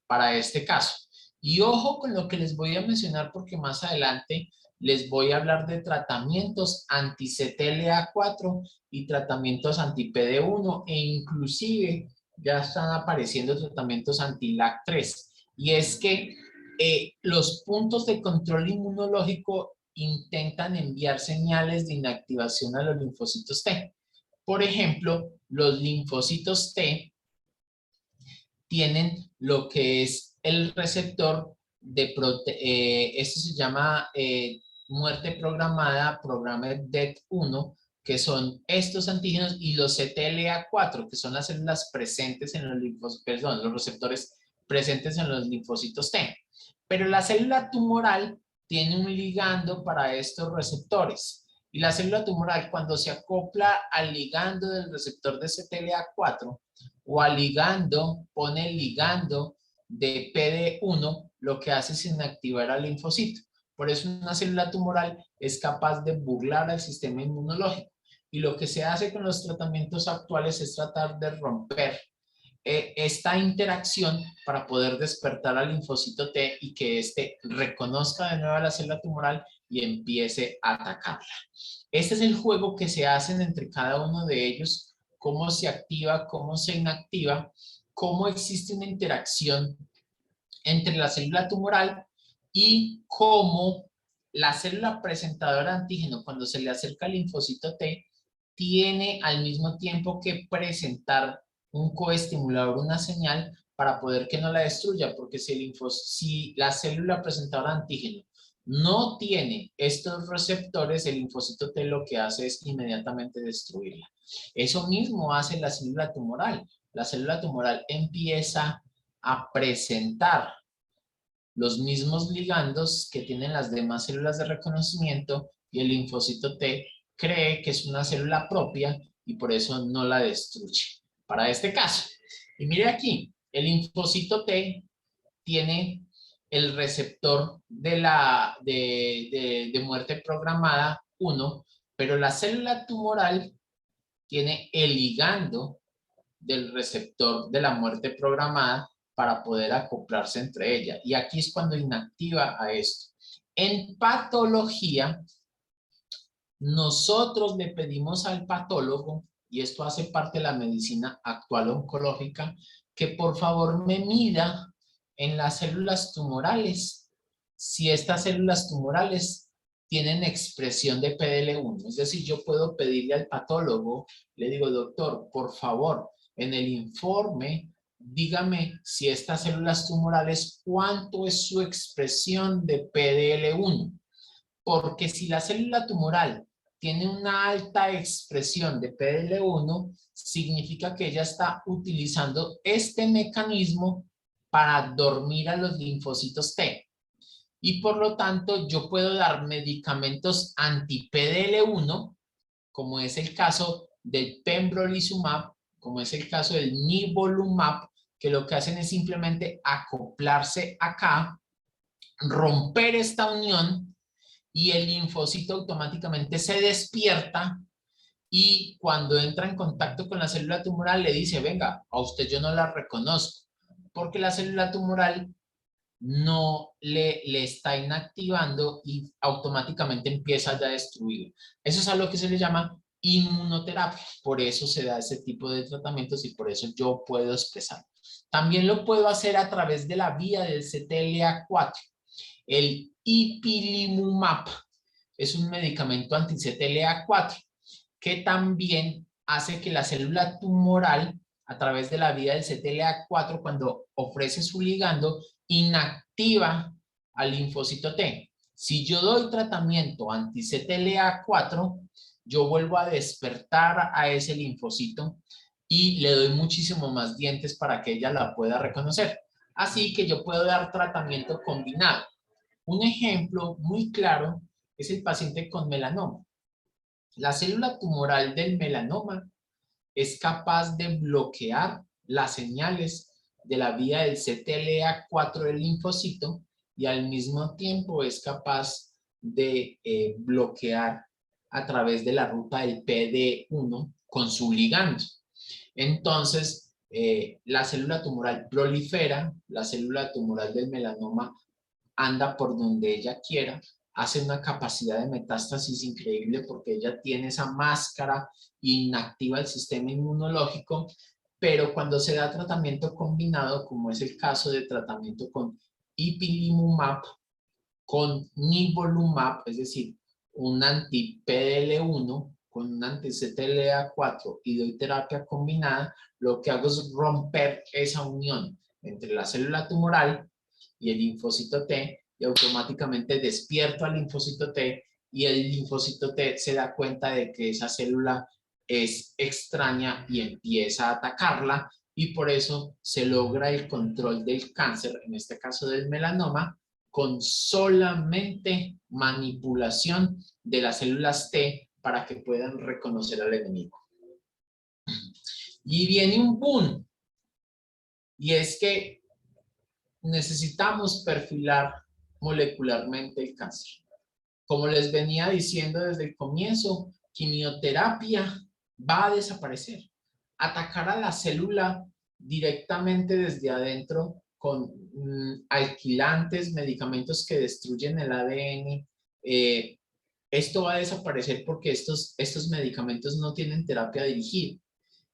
para este caso. Y ojo con lo que les voy a mencionar porque más adelante les voy a hablar de tratamientos anti-CTLA4 y tratamientos anti-PD1 e inclusive ya están apareciendo tratamientos anti-LAC3. Y es que los puntos de control inmunológico intentan enviar señales de inactivación a los linfocitos T. Por ejemplo, los linfocitos T tienen lo que es el receptor de esto se llama muerte programada, Programmed Death 1, que son estos antígenos, y los CTLA4, que son las células presentes en los linfocitos, perdón, los receptores presentes en los linfocitos T. Pero la célula tumoral tiene un ligando para estos receptores. Y la célula tumoral, cuando se acopla al ligando del receptor de CTLA4 o al ligando, pone el ligando de PD1, lo que hace es inactivar al linfocito. Por eso una célula tumoral es capaz de burlar al sistema inmunológico. Y lo que se hace con los tratamientos actuales es tratar de romper esta interacción para poder despertar al linfocito T y que éste reconozca de nuevo a la célula tumoral y empiece a atacarla. Este es el juego que se hacen entre cada uno de ellos, cómo se activa, cómo se inactiva, cómo existe una interacción entre la célula tumoral y cómo la célula presentadora de antígeno, cuando se le acerca al linfocito T, tiene al mismo tiempo que presentar un coestimulador, una señal para poder que no la destruya, porque si la célula presentadora de antígeno no tiene estos receptores, el linfocito T lo que hace es inmediatamente destruirla. Eso mismo hace la célula tumoral. La célula tumoral empieza a presentar los mismos ligandos que tienen las demás células de reconocimiento y el linfocito T cree que es una célula propia y por eso no la destruye. Para este caso, y mire aquí, el linfocito T tiene el receptor de muerte programada 1, pero la célula tumoral tiene el ligando del receptor de la muerte programada para poder acoplarse entre ellas. Y aquí es cuando inactiva a esto. En patología, nosotros le pedimos al patólogo, y esto hace parte de la medicina actual oncológica, que por favor me mida en las células tumorales si estas células tumorales tienen expresión de PDL1. Es decir, yo puedo pedirle al patólogo, le digo, doctor, por favor, en el informe, dígame si estas células tumorales, cuánto es su expresión de PDL1. Porque si la célula tumoral tiene una alta expresión de PDL1, significa que ella está utilizando este mecanismo para dormir a los linfocitos T. Y por lo tanto, yo puedo dar medicamentos anti-PDL1, como es el caso del pembrolizumab, como es el caso del nivolumab, que lo que hacen es simplemente acoplarse acá, romper esta unión y el linfocito automáticamente se despierta y cuando entra en contacto con la célula tumoral le dice, venga, a usted yo no la reconozco, porque la célula tumoral no le está inactivando y automáticamente empieza ya a destruir. Eso es a lo que se le llama inmunoterapia. Por eso se da ese tipo de tratamientos y por eso yo puedo expresar. También lo puedo hacer a través de la vía del CTLA4. El ipilimumab es un medicamento anti-CTLA4 que también hace que la célula tumoral, a través de la vía del CTLA4, cuando ofrece su ligando, inactiva al linfocito T. Si yo doy tratamiento anti-CTLA4, yo vuelvo a despertar a ese linfocito y le doy muchísimo más dientes para que ella la pueda reconocer. Así que yo puedo dar tratamiento combinado. Un ejemplo muy claro es el paciente con melanoma. La célula tumoral del melanoma es capaz de bloquear las señales de la vía del CTLA4 del linfocito y al mismo tiempo es capaz de bloquear a través de la ruta del PD1 con su ligando. Entonces, la célula tumoral prolifera, la célula tumoral del melanoma anda por donde ella quiera, hace una capacidad de metástasis increíble porque ella tiene esa máscara inactiva el sistema inmunológico, pero cuando se da tratamiento combinado, como es el caso de tratamiento con ipilimumab, con nivolumab, es decir, un anti-PDL1 con un anti-CTLA4 y doy terapia combinada, lo que hago es romper esa unión entre la célula tumoral y el linfocito T y automáticamente despierto al linfocito T y el linfocito T se da cuenta de que esa célula es extraña y empieza a atacarla y por eso se logra el control del cáncer, en este caso del melanoma, con solamente manipulación de las células T para que puedan reconocer al enemigo. Y viene un boom, y es que necesitamos perfilar molecularmente el cáncer. Como les venía diciendo desde el comienzo, quimioterapia va a desaparecer. Atacar a la célula directamente desde adentro con alquilantes, medicamentos que destruyen el ADN, esto va a desaparecer porque estos medicamentos no tienen terapia dirigida.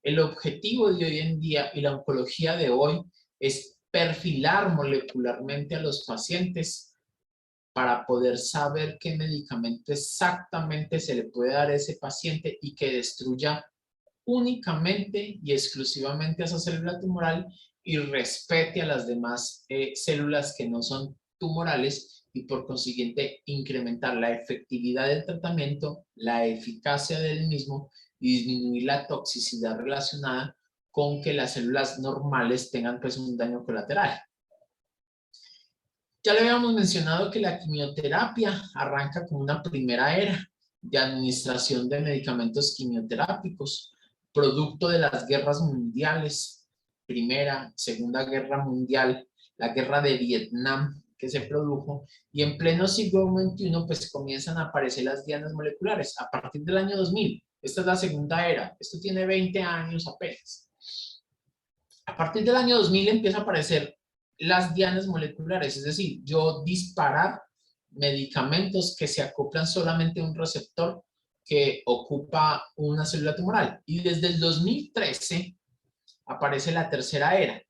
El objetivo de hoy en día y la oncología de hoy es perfilar molecularmente a los pacientes para poder saber qué medicamento exactamente se le puede dar a ese paciente y que destruya únicamente y exclusivamente a esa célula tumoral y respete a las demás células que no son tumorales y por consiguiente incrementar la efectividad del tratamiento, la eficacia del mismo y disminuir la toxicidad relacionada con que las células normales tengan pues un daño colateral. Ya le habíamos mencionado que la quimioterapia arranca con una primera era de administración de medicamentos quimioterápicos, producto de las guerras mundiales, Primera, Segunda Guerra Mundial, la guerra de Vietnam que se produjo, y en pleno siglo XXI pues comienzan a aparecer las dianas moleculares a partir del año 2000. Esta es la segunda era, esto tiene 20 años apenas. A partir del año 2000 empieza a aparecer las dianas moleculares, es decir, yo disparar medicamentos que se acoplan solamente a un receptor que ocupa una célula tumoral. Y desde el 2013 aparece la tercera era.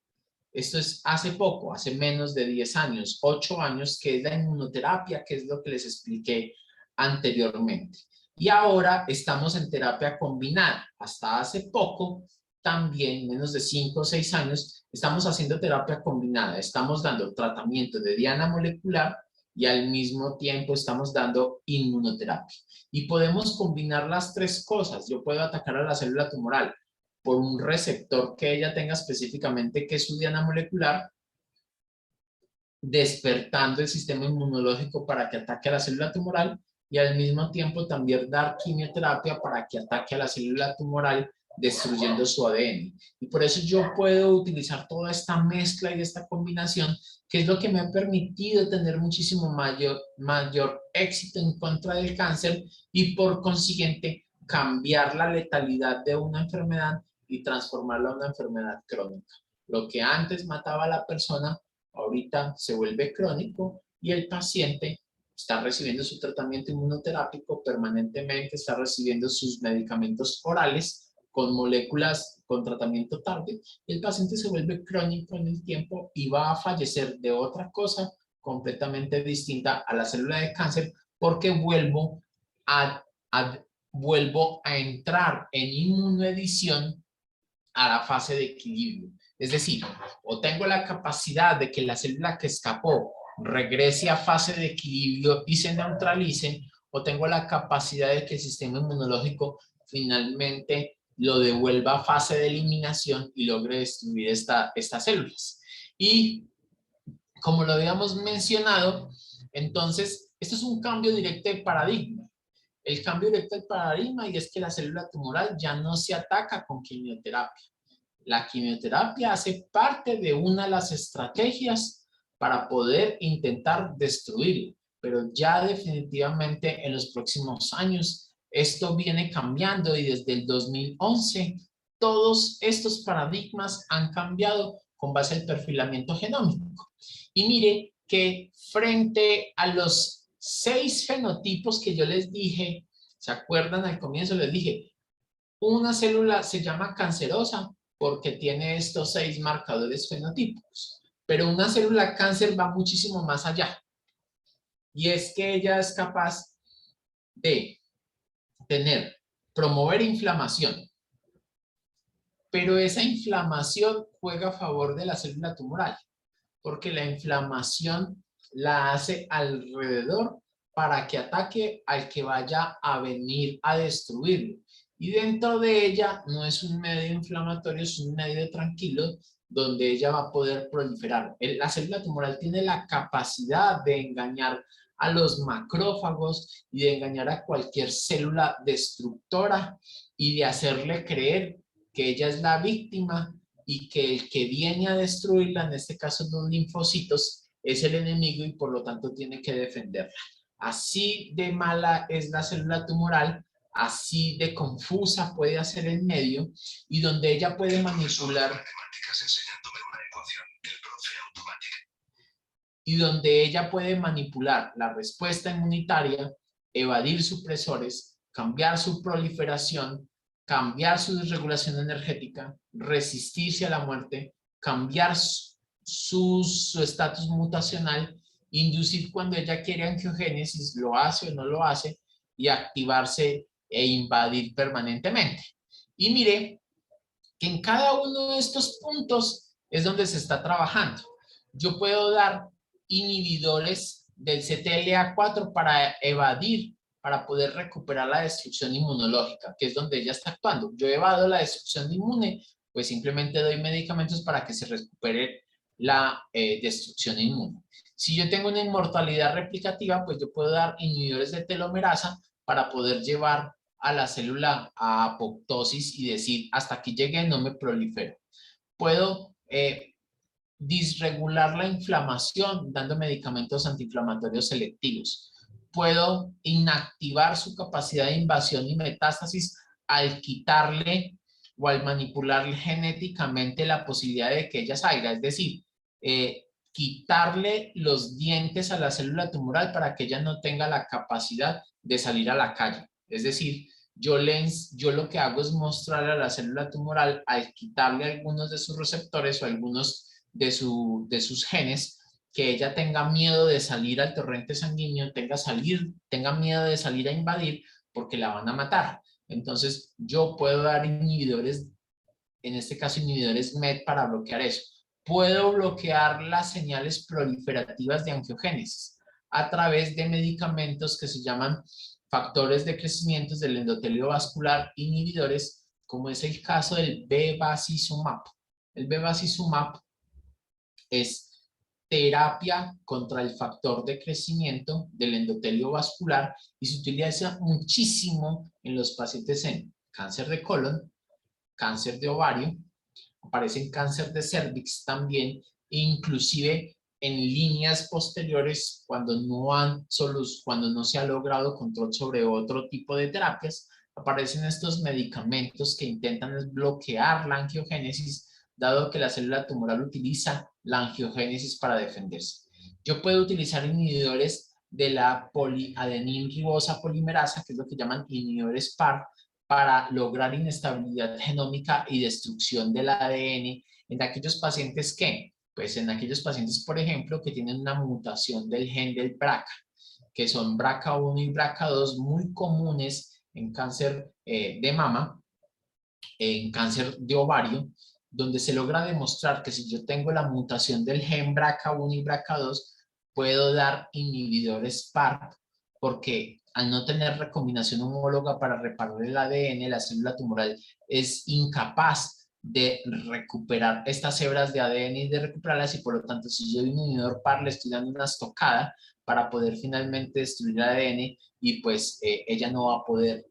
Esto es hace poco, hace menos de 10 años, 8 años, que es la inmunoterapia, que es lo que les expliqué anteriormente. Y ahora estamos en terapia combinada. Hasta hace poco, también menos de 5 o 6 años, estamos haciendo terapia combinada. Estamos dando tratamiento de diana molecular y al mismo tiempo estamos dando inmunoterapia. Y podemos combinar las tres cosas. Yo puedo atacar a la célula tumoral por un receptor que ella tenga específicamente, que es su diana molecular, despertando el sistema inmunológico para que ataque a la célula tumoral y al mismo tiempo también dar quimioterapia para que ataque a la célula tumoral destruyendo su ADN. Y por eso yo puedo utilizar toda esta mezcla y esta combinación, que es lo que me ha permitido tener muchísimo mayor éxito en contra del cáncer y por consiguiente cambiar la letalidad de una enfermedad y transformarla en una enfermedad crónica. Lo que antes mataba a la persona, ahorita se vuelve crónico y el paciente está recibiendo su tratamiento inmunoterápico permanentemente, está recibiendo sus medicamentos orales con moléculas con tratamiento target, el paciente se vuelve crónico en el tiempo y va a fallecer de otra cosa completamente distinta a la célula de cáncer, porque vuelvo a entrar en inmunoedición a la fase de equilibrio. Es decir, o tengo la capacidad de que la célula que escapó regrese a fase de equilibrio y se neutralice, o tengo la capacidad de que el sistema inmunológico finalmente lo devuelva a fase de eliminación y logre destruir estas células. Y como lo habíamos mencionado, entonces, esto es un cambio directo de paradigma. El cambio directo del paradigma y es que la célula tumoral ya no se ataca con quimioterapia. La quimioterapia hace parte de una de las estrategias para poder intentar destruirlo, pero ya definitivamente en los próximos años esto viene cambiando y desde el 2011 todos estos paradigmas han cambiado con base al perfilamiento genómico. Y mire que frente a los 6 fenotipos que yo les dije, ¿se acuerdan al comienzo? Les dije, una célula se llama cancerosa porque tiene estos 6 marcadores fenotípicos, pero una célula cáncer va muchísimo más allá. Y es que ella es capaz de promover inflamación, pero esa inflamación juega a favor de la célula tumoral, porque la inflamación la hace alrededor para que ataque al que vaya a venir a destruirlo. Y dentro de ella no es un medio inflamatorio, es un medio tranquilo donde ella va a poder proliferar. La célula tumoral tiene la capacidad de engañar a los macrófagos y de engañar a cualquier célula destructora y de hacerle creer que ella es la víctima y que el que viene a destruirla, en este caso los linfocitos, es el enemigo y por lo tanto tiene que defenderla. Así de mala es la célula tumoral, así de confusa puede hacer el medio y donde ella puede manipular la respuesta inmunitaria, evadir supresores, cambiar su proliferación, cambiar su desregulación energética, resistirse a la muerte, cambiar su estatus mutacional, inducir cuando ella quiere angiogénesis, lo hace o no lo hace, y activarse e invadir permanentemente. Y mire que en cada uno de estos puntos es donde se está trabajando. Yo puedo dar inhibidores del CTLA4 para evadir, para poder recuperar la destrucción inmunológica, que es donde ella está actuando. Yo evado la destrucción inmune, pues simplemente doy medicamentos para que se recupere la destrucción inmune. Si yo tengo una inmortalidad replicativa, pues yo puedo dar inhibidores de telomerasa para poder llevar a la célula a apoptosis y decir, hasta aquí llegué, no me prolifero. Puedo disregular la inflamación dando medicamentos antiinflamatorios selectivos. Puedo inactivar su capacidad de invasión y metástasis al quitarle o al manipular genéticamente la posibilidad de que ella salga, es decir, quitarle los dientes a la célula tumoral para que ella no tenga la capacidad de salir a la calle. Es decir, yo lo que hago es mostrarle a la célula tumoral, al quitarle algunos de sus receptores o algunos de sus genes, que ella tenga miedo de salir al torrente sanguíneo, tenga miedo de salir a invadir porque la van a matar. Entonces, yo puedo dar inhibidores, en este caso inhibidores MET para bloquear eso. Puedo bloquear las señales proliferativas de angiogénesis a través de medicamentos que se llaman factores de crecimiento del endotelio vascular inhibidores, como es el caso del bevacizumab. El bevacizumab es terapia contra el factor de crecimiento del endotelio vascular y se utiliza muchísimo en los pacientes en cáncer de colon, cáncer de ovario, aparece en cáncer de cervix también, inclusive en líneas posteriores cuando no se ha logrado control sobre otro tipo de terapias, aparecen estos medicamentos que intentan bloquear la angiogénesis, dado que la célula tumoral utiliza la angiogénesis para defenderse. Yo puedo utilizar inhibidores de la poliadenina ribosa polimerasa, que es lo que llaman inhibidores PAR, para lograr inestabilidad genómica y destrucción del ADN en aquellos pacientes que, pues en aquellos pacientes, por ejemplo, que tienen una mutación del gen del BRCA, que son BRCA1 y BRCA2 muy comunes en cáncer de mama, en cáncer de ovario, donde se logra demostrar que si yo tengo la mutación del gen BRCA1 y BRCA2, puedo dar inhibidores PARP, porque al no tener recombinación homóloga para reparar el ADN, la célula tumoral es incapaz de recuperar estas hebras de ADN y de recuperarlas, y por lo tanto, si yo doy un inhibidor PAR, le estoy dando una estocada para poder finalmente destruir el ADN, y pues ella no va a poder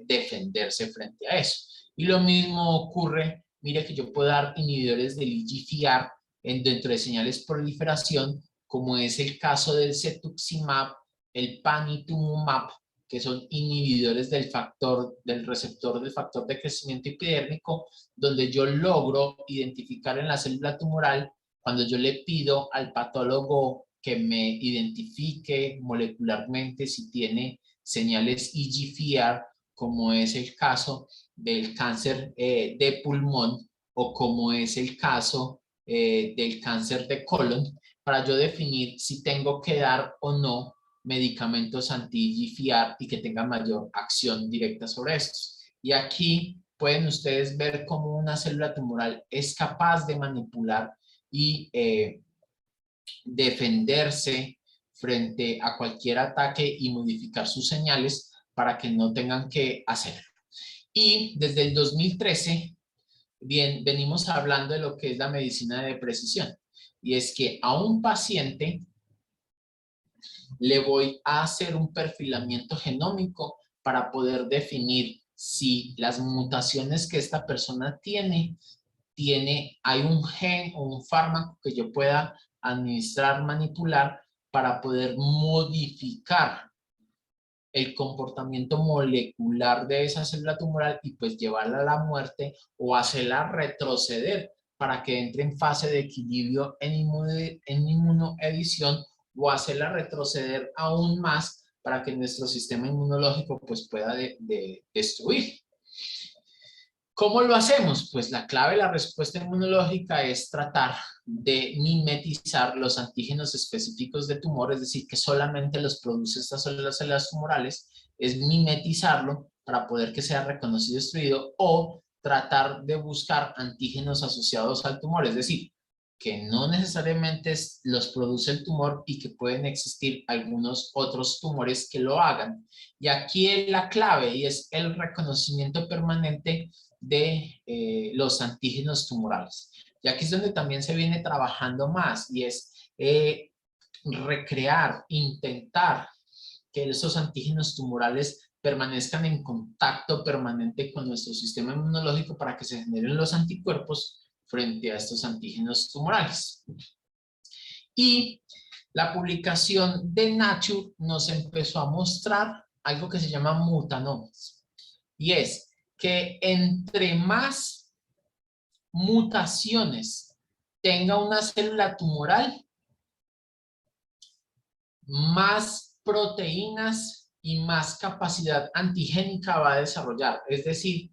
defenderse frente a eso. Y lo mismo ocurre, mire que yo puedo dar inhibidores del EGFR dentro de señales de proliferación, como es el caso del cetuximab, el panitumumab, que son inhibidores del receptor del factor de crecimiento epidérmico, donde yo logro identificar en la célula tumoral, cuando yo le pido al patólogo que me identifique molecularmente si tiene señales EGFR, como es el caso del cáncer de pulmón o como es el caso del cáncer de colon, para yo definir si tengo que dar o no medicamentos anti-EGFR y que tengan mayor acción directa sobre estos. Y aquí pueden ustedes ver cómo una célula tumoral es capaz de manipular y defenderse frente a cualquier ataque y modificar sus señales para que no tengan que hacerlo. Y desde el 2013 venimos hablando de lo que es la medicina de precisión, y es que a un paciente le voy a hacer un perfilamiento genómico para poder definir si las mutaciones que esta persona tiene, hay un gen o un fármaco que yo pueda administrar, manipular, para poder modificar el comportamiento molecular de esa célula tumoral y pues llevarla a la muerte o hacerla retroceder para que entre en fase de equilibrio en inmunoedición, o hacerla retroceder aún más para que nuestro sistema inmunológico pues pueda destruir. ¿Cómo lo hacemos? Pues la clave de la respuesta inmunológica es tratar de mimetizar los antígenos específicos de tumor, es decir, que solamente los produce estas células tumorales, es mimetizarlo para poder que sea reconocido y destruido, o tratar de buscar antígenos asociados al tumor, es decir, que no necesariamente los produce el tumor y que pueden existir algunos otros tumores que lo hagan. Y aquí es la clave, y es el reconocimiento permanente de los antígenos tumorales. Y aquí es donde también se viene trabajando más, y es recrear, intentar que esos antígenos tumorales permanezcan en contacto permanente con nuestro sistema inmunológico para que se generen los anticuerpos frente a estos antígenos tumorales. Y la publicación de Nature nos empezó a mostrar algo que se llama mutanomas, y es que entre más mutaciones tenga una célula tumoral, más proteínas y más capacidad antigénica va a desarrollar. Es decir,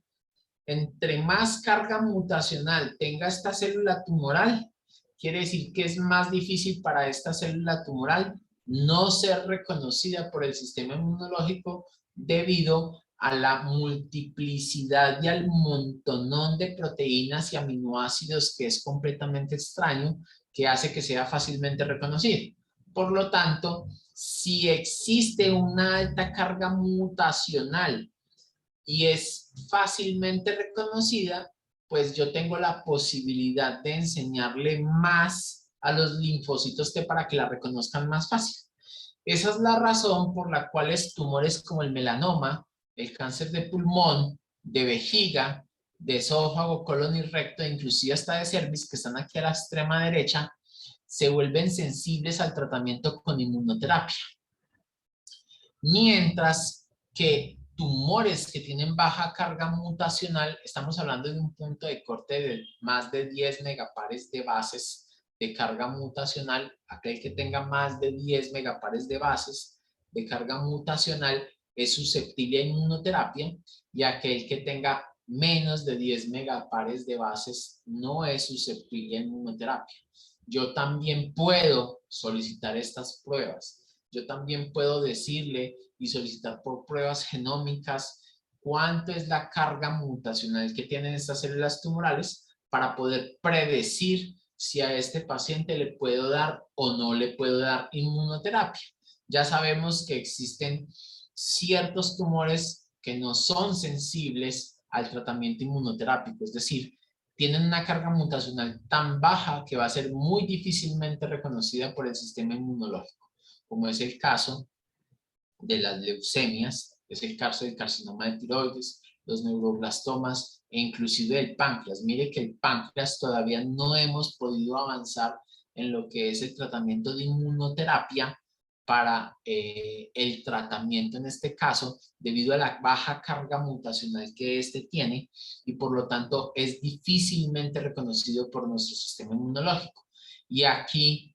entre más carga mutacional tenga esta célula tumoral, quiere decir que es más difícil para esta célula tumoral no ser reconocida por el sistema inmunológico debido a la multiplicidad y al montonón de proteínas y aminoácidos que es completamente extraño, que hace que sea fácilmente reconocido. Por lo tanto, si existe una alta carga mutacional y es fácilmente reconocida, pues yo tengo la posibilidad de enseñarle más a los linfocitos T para que la reconozcan más fácil. Esa es la razón por la cual tumores como el melanoma, el cáncer de pulmón, de vejiga, de esófago, colon y recto, inclusive hasta de cervix, que están aquí a la extrema derecha, se vuelven sensibles al tratamiento con inmunoterapia. Mientras que tumores que tienen baja carga mutacional, estamos hablando de un punto de corte de más de 10 megapares de bases de carga mutacional, aquel que tenga más de 10 megapares de bases, de carga mutacional es susceptible a inmunoterapia y aquel que tenga menos de 10 megapares de bases no es susceptible a inmunoterapia. Yo también puedo solicitar estas pruebas. Yo también puedo decirle y solicitar por pruebas genómicas cuánto es la carga mutacional que tienen estas células tumorales para poder predecir si a este paciente le puedo dar o no le puedo dar inmunoterapia. Ya sabemos que existen ciertos tumores que no son sensibles al tratamiento inmunoterápico, es decir, tienen una carga mutacional tan baja que va a ser muy difícilmente reconocida por el sistema inmunológico, como es el caso de las leucemias, es el caso del carcinoma de tiroides, los neuroblastomas e inclusive el páncreas. Mire que el páncreas todavía no hemos podido avanzar en lo que es el tratamiento de inmunoterapia para el tratamiento en este caso debido a la baja carga mutacional que este tiene y por lo tanto es difícilmente reconocido por nuestro sistema inmunológico. Y aquí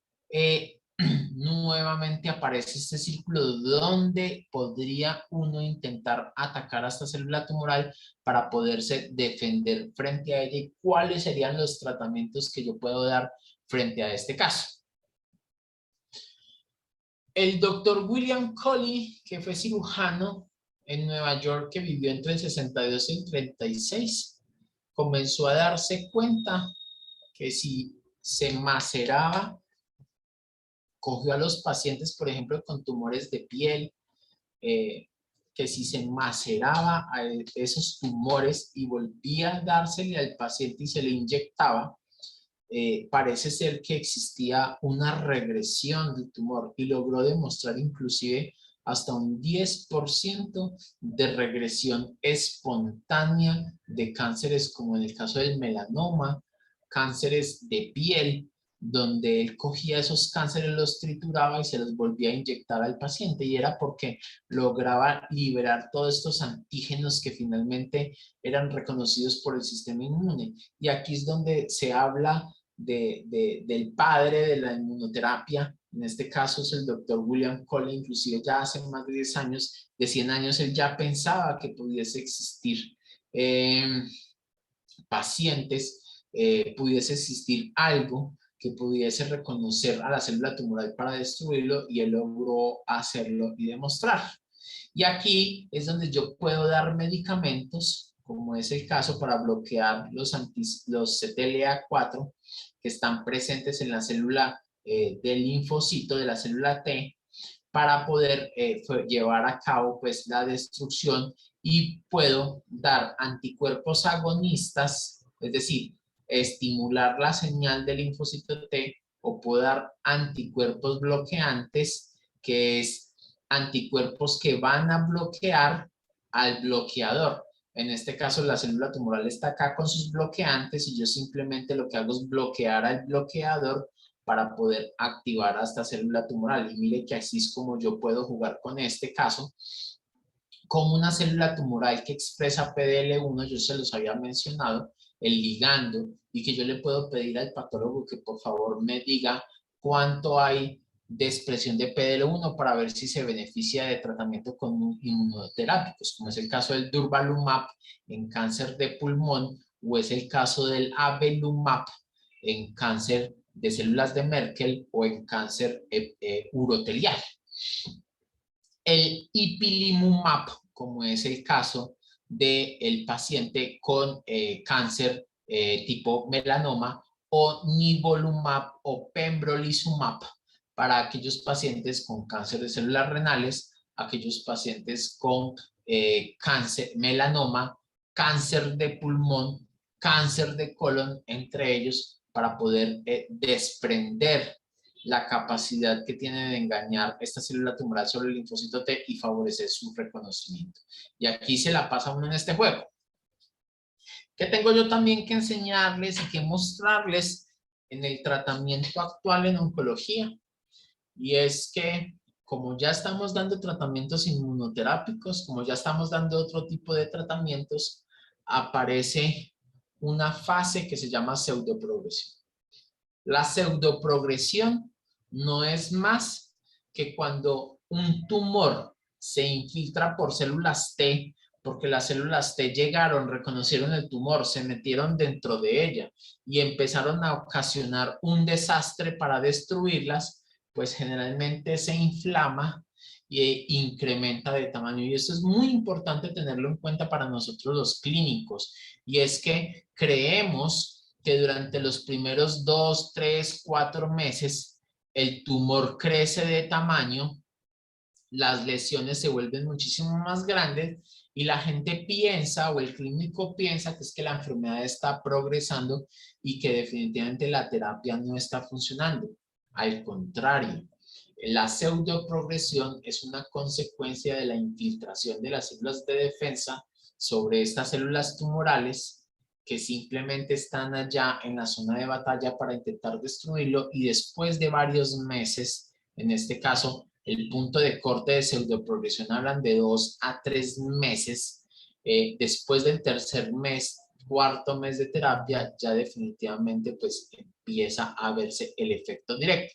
nuevamente aparece este círculo donde podría uno intentar atacar a esta célula tumoral para poderse defender frente a ella y cuáles serían los tratamientos que yo puedo dar frente a este caso. El doctor William Coley, que fue cirujano en Nueva York, que vivió entre el 62 y el 36, comenzó a darse cuenta que si se maceraba, cogió a los pacientes, por ejemplo, con tumores de piel, que si se maceraba a esos tumores y volvía a dársele al paciente y se le inyectaba, parece ser que existía una regresión del tumor y logró demostrar inclusive hasta un 10% de regresión espontánea de cánceres como en el caso del melanoma, cánceres de piel, donde él cogía esos cánceres, los trituraba y se los volvía a inyectar al paciente y era porque lograba liberar todos estos antígenos que finalmente eran reconocidos por el sistema inmune. Y aquí es donde se habla del padre de la inmunoterapia, en este caso es el doctor William Coley, inclusive ya hace más de 10 años, de 100 años, él ya pensaba que pudiese existir pacientes, pudiese existir algo que pudiese reconocer a la célula tumoral para destruirlo y él logró hacerlo y demostrar. Y aquí es donde yo puedo dar medicamentos, como es el caso para bloquear los CTLA4 que están presentes en la célula del linfocito, de la célula T, para poder llevar a cabo pues la destrucción y puedo dar anticuerpos agonistas, es decir, estimular la señal del linfocito T o puedo dar anticuerpos bloqueantes, que es anticuerpos que van a bloquear al bloqueador. En este caso la célula tumoral está acá con sus bloqueantes y yo simplemente lo que hago es bloquear al bloqueador para poder activar a esta célula tumoral. Y mire que así es como yo puedo jugar con este caso. Como una célula tumoral que expresa PDL1, yo se los había mencionado, el ligando, y que yo le puedo pedir al patólogo que por favor me diga cuánto hay de expresión de PDL1 para ver si se beneficia de tratamiento con inmunoterápicos, como es el caso del durvalumab en cáncer de pulmón o es el caso del avelumab en cáncer de células de Merkel o en cáncer urotelial. El ipilimumab, como es el caso del paciente con cáncer tipo melanoma, o nivolumab o pembrolizumab para aquellos pacientes con cáncer de células renales, aquellos pacientes con cáncer, melanoma, cáncer de pulmón, cáncer de colon, entre ellos, para poder desprender la capacidad que tiene de engañar esta célula tumoral sobre el linfocito T y favorecer su reconocimiento. Y aquí se la pasa uno en este juego. ¿Qué tengo yo también que enseñarles y que mostrarles en el tratamiento actual en oncología? Y es que como ya estamos dando tratamientos inmunoterápicos, como ya estamos dando otro tipo de tratamientos, aparece una fase que se llama pseudoprogresión. La pseudoprogresión no es más que cuando un tumor se infiltra por células T, porque las células T llegaron, reconocieron el tumor, se metieron dentro de ella y empezaron a ocasionar un desastre para destruirlas, pues generalmente se inflama e incrementa de tamaño. Y eso es muy importante tenerlo en cuenta para nosotros los clínicos. Y es que creemos que durante los primeros 2, 3, 4 meses el tumor crece de tamaño, las lesiones se vuelven muchísimo más grandes y la gente piensa o el clínico piensa que es que la enfermedad está progresando y que definitivamente la terapia no está funcionando. Al contrario, la pseudoprogresión es una consecuencia de la infiltración de las células de defensa sobre estas células tumorales que simplemente están allá en la zona de batalla para intentar destruirlo y después de varios meses, en este caso, el punto de corte de pseudoprogresión hablan de 2 a 3 meses. Después del tercer mes, cuarto mes de terapia, ya definitivamente pues empieza a verse el efecto directo.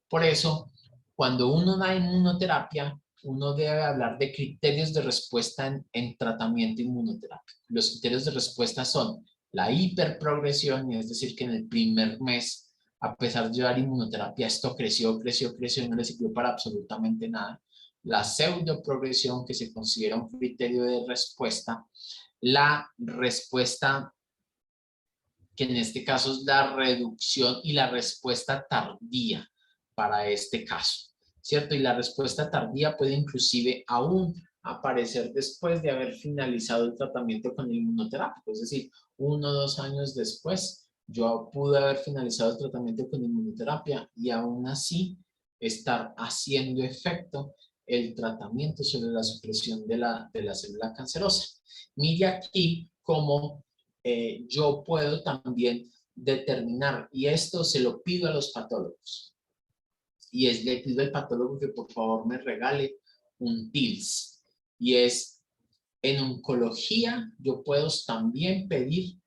Por eso, cuando uno da inmunoterapia, uno debe hablar de criterios de respuesta en tratamiento inmunoterápico. Los criterios de respuesta son la hiperprogresión, es decir, que en el primer mes, a pesar de dar inmunoterapia, esto creció y no le sirvió para absolutamente nada. La pseudoprogresión, que se considera un criterio de respuesta. La respuesta, que en este caso es la reducción, y la respuesta tardía para este caso, ¿cierto? Y la respuesta tardía puede inclusive aún aparecer después de haber finalizado el tratamiento con el inmunoterápico, es decir, 1 o 2 años después, yo pude haber finalizado el tratamiento con inmunoterapia y aún así estar haciendo efecto el tratamiento sobre la supresión de la célula cancerosa. Mire aquí cómo yo puedo también determinar, y esto se lo pido a los patólogos, y le pido al patólogo que por favor me regale un TILS, y es en oncología yo puedo también pedir,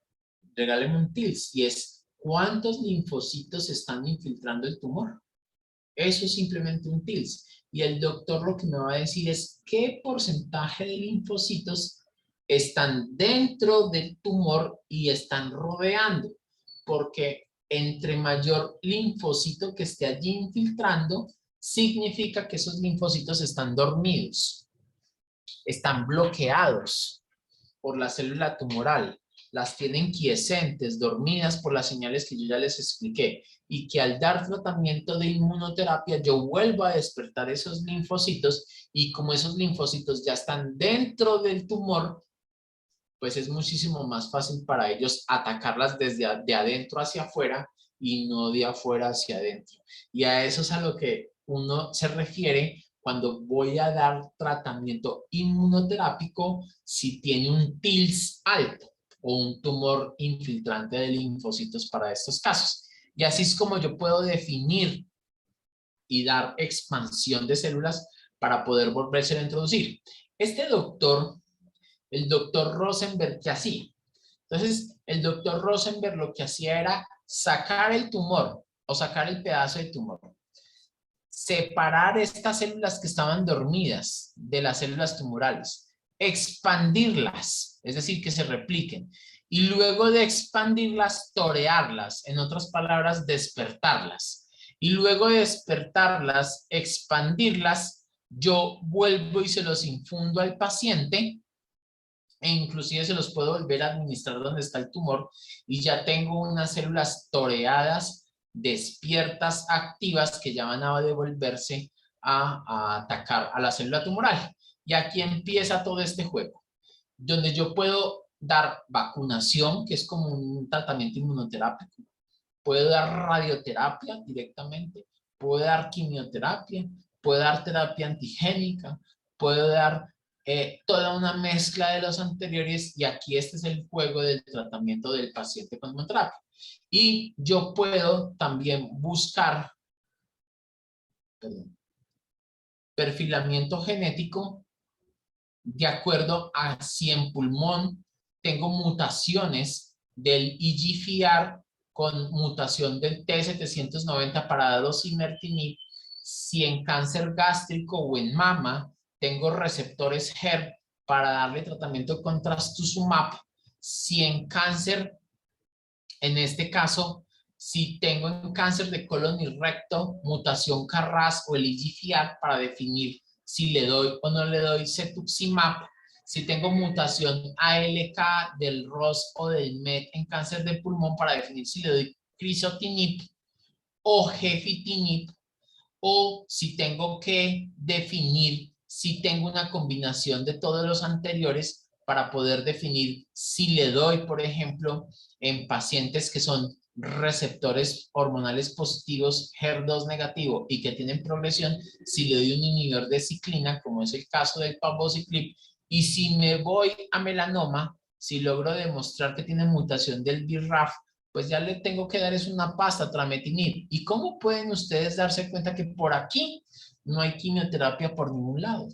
regáleme un TILS, y es cuántos linfocitos están infiltrando el tumor. Eso es simplemente un TILS. Y el doctor lo que me va a decir es qué porcentaje de linfocitos están dentro del tumor y están rodeando. Porque entre mayor linfocito que esté allí infiltrando, significa que esos linfocitos están dormidos, están bloqueados por la célula tumoral, las tienen quiescentes, dormidas por las señales que yo ya les expliqué, y que al dar tratamiento de inmunoterapia yo vuelvo a despertar esos linfocitos, y como esos linfocitos ya están dentro del tumor, pues es muchísimo más fácil para ellos atacarlas desde de adentro hacia afuera y no de afuera hacia adentro. Y a eso es a lo que uno se refiere cuando voy a dar tratamiento inmunoterápico si tiene un TILS alto o un tumor infiltrante de linfocitos para estos casos. Y así es como yo puedo definir y dar expansión de células para poder volverse a introducir. Este doctor, el doctor Rosenberg, ¿qué hacía? Entonces, el doctor Rosenberg lo que hacía era sacar el tumor o sacar el pedazo de tumor, separar estas células que estaban dormidas de las células tumorales, expandirlas, es decir, que se repliquen, y luego de expandirlas, torearlas, en otras palabras, despertarlas. Y luego de despertarlas, expandirlas, yo vuelvo y se los infundo al paciente, e inclusive se los puedo volver a administrar donde está el tumor, y ya tengo unas células toreadas, despiertas, activas, que ya van a devolverse a atacar a la célula tumoral. Y aquí empieza todo este juego, donde yo puedo dar vacunación, que es como un tratamiento inmunoterápico, puedo dar radioterapia directamente, puedo dar quimioterapia, puedo dar terapia antigénica, puedo dar toda una mezcla de los anteriores, y aquí este es el juego del tratamiento del paciente con inmunoterapia. Y yo puedo también buscar perfilamiento genético de acuerdo a si en pulmón tengo mutaciones del EGFR con mutación del T790 para dar osimertinib, si en cáncer gástrico o en mama tengo receptores HER para darle tratamiento con trastuzumab, si en cáncer, en este caso, si tengo en cáncer de colon y recto, mutación KRAS o el EGFR para definir si le doy o no le doy cetuximab, si tengo mutación ALK del ROS o del MET en cáncer de pulmón para definir si le doy crizotinib o gefitinib, o si tengo que definir si tengo una combinación de todos los anteriores para poder definir si le doy, por ejemplo, en pacientes que son receptores hormonales positivos, HER2 negativo y que tienen progresión, si le doy un inhibidor de ciclina, como es el caso del palbociclib, y si me voy a melanoma, si logro demostrar que tiene mutación del BRAF, pues ya le tengo que dar es una pasta, trametinib. ¿Y cómo pueden ustedes darse cuenta que por aquí no hay quimioterapia por ningún lado?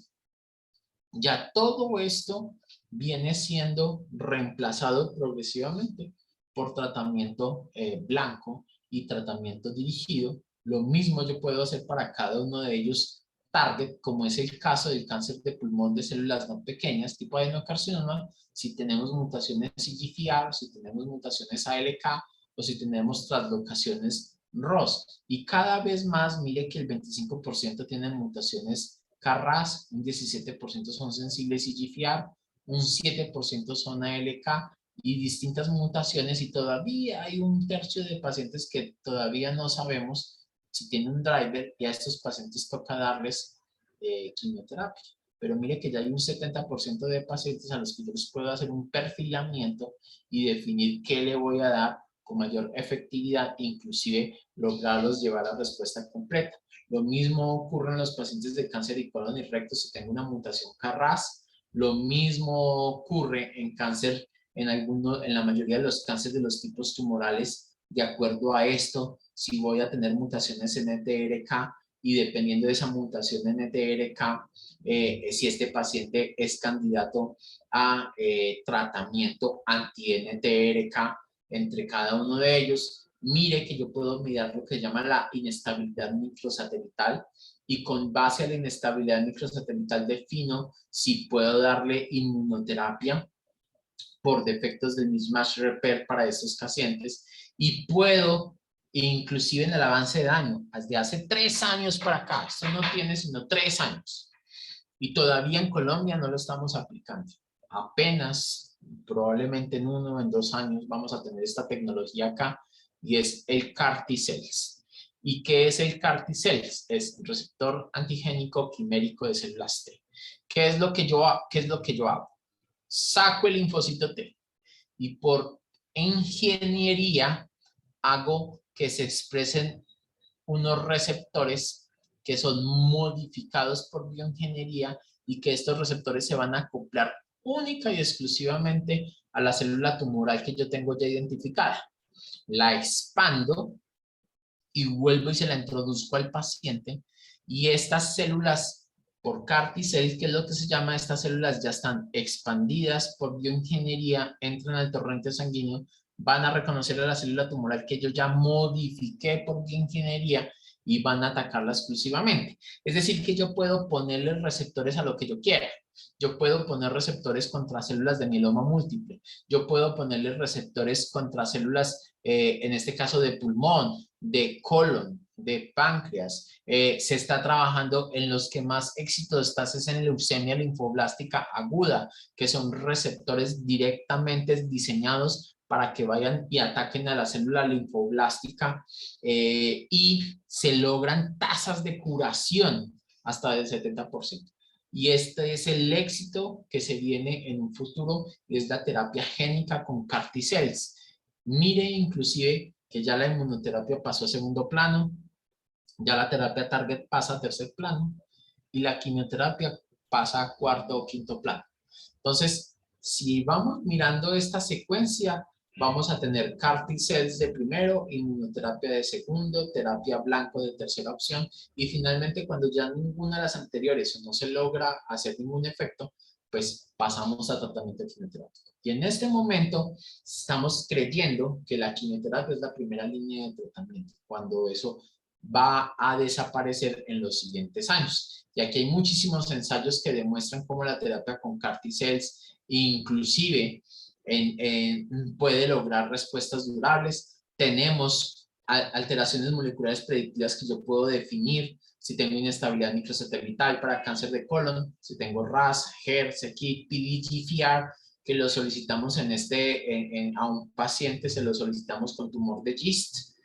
Ya todo esto viene siendo reemplazado progresivamente por tratamiento blanco y tratamiento dirigido. Lo mismo yo puedo hacer para cada uno de ellos target, como es el caso del cáncer de pulmón de células no pequeñas, tipo adenocarcinoma, si tenemos mutaciones EGFR, si tenemos mutaciones ALK o si tenemos translocaciones ROS. Y cada vez más, mire que el 25% tienen mutaciones KRAS, un 17% son sensibles EGFR, un 7% son ALK y distintas mutaciones, y todavía hay un tercio de pacientes que todavía no sabemos si tienen un driver, y a estos pacientes toca darles quimioterapia. Pero mire que ya hay un 70% de pacientes a los que yo les puedo hacer un perfilamiento y definir qué le voy a dar con mayor efectividad e inclusive lograrlos llevar a respuesta completa. Lo mismo ocurre en los pacientes de cáncer de colon y recto si tengo una mutación KRAS. Lo mismo ocurre en cáncer, en la mayoría de los cánceres de los tipos tumorales, de acuerdo a esto, si voy a tener mutaciones en NTRK, y dependiendo de esa mutación en NTRK, si este paciente es candidato a tratamiento anti-NTRK entre cada uno de ellos. Mire que yo puedo mirar lo que se llama la inestabilidad microsatelital, y con base a la inestabilidad microsatelital defino si puedo darle inmunoterapia por defectos del mismatch repair para estos pacientes, y puedo, inclusive en el avance de daño, desde hace 3 años para acá, esto no tiene sino 3 años, y todavía en Colombia no lo estamos aplicando. Apenas, probablemente en 1 o en 2 años vamos a tener esta tecnología acá, y es el CAR T-cells. ¿Y qué es el CAR T-cells? Es receptor antigénico quimérico de células T. ¿Qué es lo que yo hago? Saco el linfocito T y por ingeniería hago que se expresen unos receptores que son modificados por bioingeniería, y que estos receptores se van a acoplar única y exclusivamente a la célula tumoral que yo tengo ya identificada. La expando y vuelvo y se la introduzco al paciente, y estas células por CAR T-cells, que es lo que se llama, estas células ya están expandidas por bioingeniería, entran al torrente sanguíneo, van a reconocer a la célula tumoral que yo ya modifiqué por bioingeniería y van a atacarla exclusivamente. Es decir, que yo puedo ponerle receptores a lo que yo quiera. Yo puedo poner receptores contra células de mieloma múltiple. Yo puedo ponerle receptores contra células, en este caso de pulmón, de colon, de páncreas. Se está trabajando en los que más éxito está es en leucemia linfoblástica aguda, que son receptores directamente diseñados para que vayan y ataquen a la célula linfoblástica, y se logran tasas de curación hasta del 70%. Y este es el éxito que se viene en un futuro, es la terapia génica con CAR T-cells. Mire inclusive que ya la inmunoterapia pasó a segundo plano, ya la terapia target pasa a tercer plano, y la quimioterapia pasa a cuarto o quinto plano. Entonces, si vamos mirando esta secuencia, vamos a tener CAR T-cells de primero, inmunoterapia de segundo, terapia blanco de tercera opción, y finalmente cuando ya ninguna de las anteriores no se logra hacer ningún efecto, pues pasamos a tratamiento quimioterápico. Y en este momento estamos creyendo que la quimioterapia es la primera línea de tratamiento, cuando eso va a desaparecer en los siguientes años. Y aquí hay muchísimos ensayos que demuestran cómo la terapia con CAR T-cells inclusive puede lograr respuestas durables. Tenemos alteraciones moleculares predictivas que yo puedo definir si tengo inestabilidad microsatelital para cáncer de colon, si tengo RAS, HER, c-KIT, PDGFR, que lo solicitamos a un paciente, se lo solicitamos con tumor de GIST.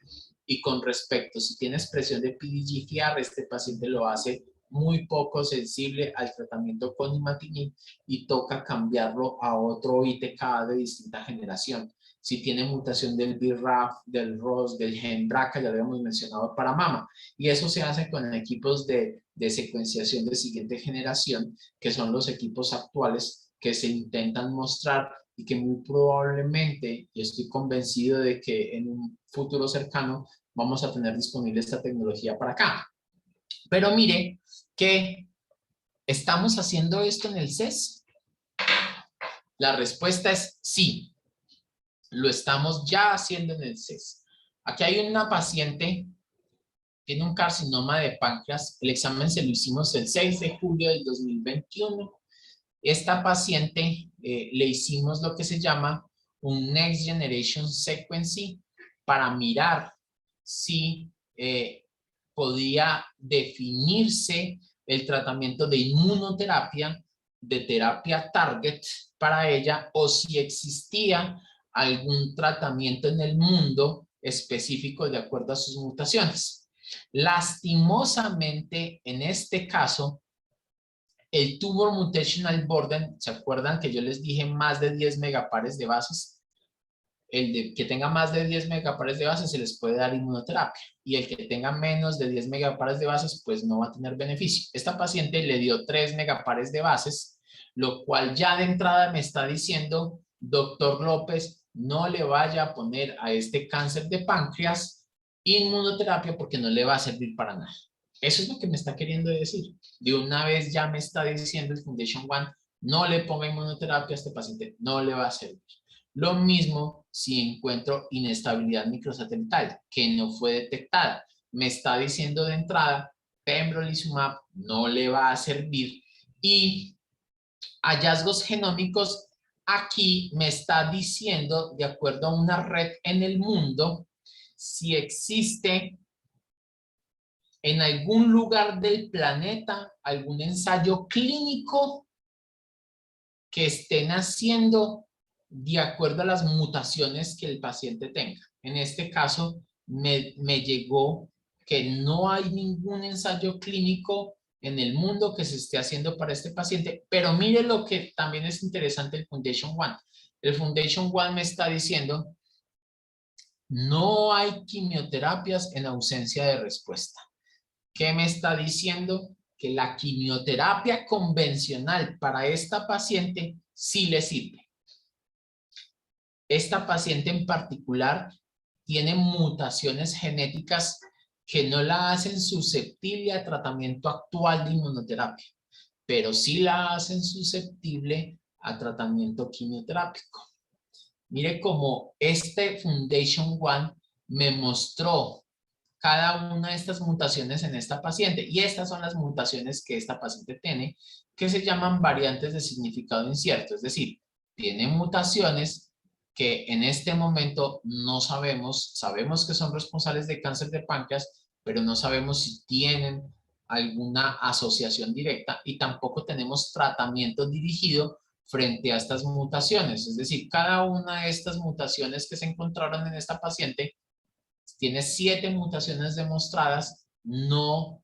Y con respecto, si tiene expresión de PDGFR, este paciente lo hace muy poco sensible al tratamiento con imatinib y toca cambiarlo a otro ITK de distinta generación. Si tiene mutación del BRAF, del ROS, del gen BRCA, ya lo habíamos mencionado para mama. Y eso se hace con equipos de secuenciación de siguiente generación, que son los equipos actuales que se intentan mostrar y que muy probablemente, y estoy convencido de que en un futuro cercano, vamos a tener disponible esta tecnología para acá. Pero mire que ¿estamos haciendo esto en el CES? La respuesta es sí. Lo estamos ya haciendo en el CES. Aquí hay una paciente, tiene un carcinoma de páncreas. El examen se lo hicimos el 6 de julio del 2021. Esta paciente le hicimos lo que se llama un Next Generation Sequencing para mirar si podía definirse el tratamiento de inmunoterapia, de terapia target para ella, o si existía algún tratamiento en el mundo específico de acuerdo a sus mutaciones. Lastimosamente, en este caso, el Tumor Mutational Burden, ¿se acuerdan que yo les dije más de 10 megapares de bases? El que tenga más de 10 megapares de bases se les puede dar inmunoterapia, y el que tenga menos de 10 megapares de bases pues no va a tener beneficio. Esta paciente le dio 3 megapares de bases, lo cual ya de entrada me está diciendo, doctor López, no le vaya a poner a este cáncer de páncreas inmunoterapia porque no le va a servir para nada. Eso es lo que me está queriendo decir. De una vez ya me está diciendo el Foundation One, no le ponga inmunoterapia a este paciente, no le va a servir. Lo mismo si encuentro inestabilidad microsatelital que no fue detectada. Me está diciendo de entrada, pembrolizumab no le va a servir. Y hallazgos genómicos, aquí me está diciendo, de acuerdo a una red en el mundo, si existe en algún lugar del planeta algún ensayo clínico que estén haciendo de acuerdo a las mutaciones que el paciente tenga. En este caso, me llegó que no hay ningún ensayo clínico en el mundo que se esté haciendo para este paciente, pero mire lo que también es interesante el Foundation One. El Foundation One me está diciendo, no hay quimioterapias en ausencia de respuesta. ¿Qué me está diciendo? Que la quimioterapia convencional para esta paciente sí le sirve. Esta paciente en particular tiene mutaciones genéticas que no la hacen susceptible a tratamiento actual de inmunoterapia, pero sí la hacen susceptible a tratamiento quimioterápico. Mire cómo este Foundation One me mostró cada una de estas mutaciones en esta paciente, y estas son las mutaciones que esta paciente tiene, que se llaman variantes de significado incierto, es decir, tiene mutaciones que en este momento no sabemos que son responsables de cáncer de páncreas, pero no sabemos si tienen alguna asociación directa, y tampoco tenemos tratamiento dirigido frente a estas mutaciones. Es decir, cada una de estas mutaciones que se encontraron en esta paciente tiene 7 mutaciones demostradas, no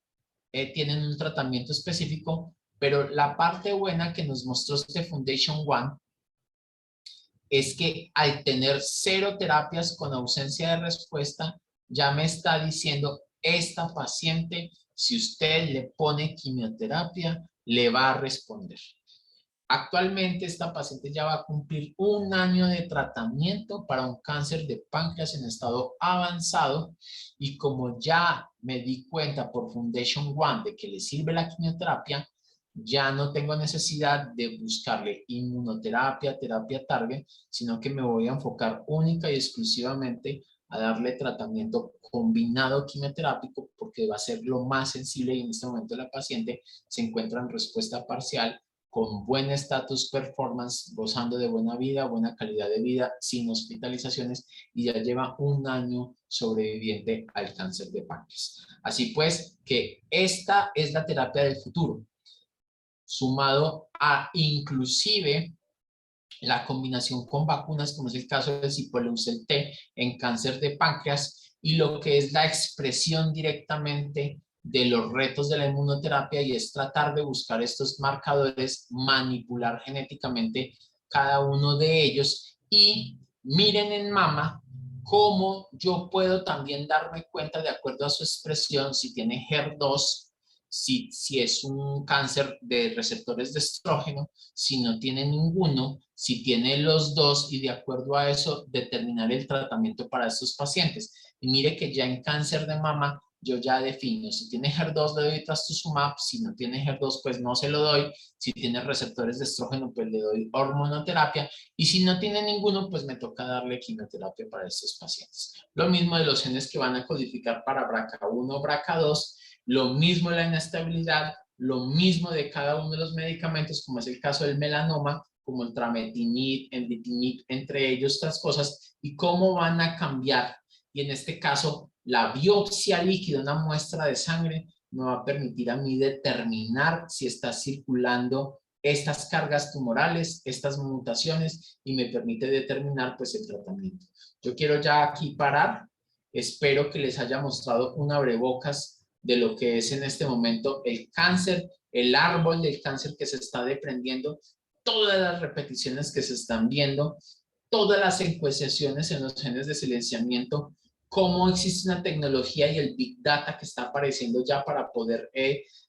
tienen un tratamiento específico, pero la parte buena que nos mostró este Foundation One es que al tener 0 terapias con ausencia de respuesta, ya me está diciendo, esta paciente, si usted le pone quimioterapia, le va a responder. Actualmente esta paciente ya va a cumplir 1 año de tratamiento para un cáncer de páncreas en estado avanzado, y como ya me di cuenta por Foundation One de que le sirve la quimioterapia, ya no tengo necesidad de buscarle inmunoterapia, terapia target, sino que me voy a enfocar única y exclusivamente a darle tratamiento combinado quimioterápico porque va a ser lo más sensible y en este momento la paciente se encuentra en respuesta parcial con buen estatus performance, gozando de buena vida, buena calidad de vida, sin hospitalizaciones y ya lleva 1 año sobreviviente al cáncer de páncreas. Así pues, que esta es la terapia del futuro, sumado a inclusive la combinación con vacunas, como es el caso del Sipuleucel T en cáncer de páncreas, y lo que es la expresión directamente de los retos de la inmunoterapia, y es tratar de buscar estos marcadores, manipular genéticamente cada uno de ellos, y miren en mama cómo yo puedo también darme cuenta de acuerdo a su expresión si tiene HER2, si es un cáncer de receptores de estrógeno, si no tiene ninguno, si tiene los dos, y de acuerdo a eso determinar el tratamiento para estos pacientes. Y mire que ya en cáncer de mama yo ya defino, si tiene HER2 le doy trastuzumab, si no tiene HER2 pues no se lo doy, si tiene receptores de estrógeno pues le doy hormonoterapia, y si no tiene ninguno pues me toca darle quimioterapia para estos pacientes. Lo mismo de los genes que van a codificar para BRCA1 o BRCA2, lo mismo la inestabilidad, lo mismo de cada uno de los medicamentos, como es el caso del melanoma, como el trametinib, enditinib, entre ellos otras cosas, y cómo van a cambiar. Y en este caso, la biopsia líquida, una muestra de sangre, me va a permitir a mí determinar si está circulando estas cargas tumorales, estas mutaciones, y me permite determinar pues el tratamiento. Yo quiero ya aquí parar. Espero que les haya mostrado un abrebocas de lo que es en este momento el cáncer, el árbol del cáncer que se está desprendiendo, todas las repeticiones que se están viendo, todas las encuestaciones en los genes de silenciamiento, cómo existe una tecnología y el Big Data que está apareciendo ya para poder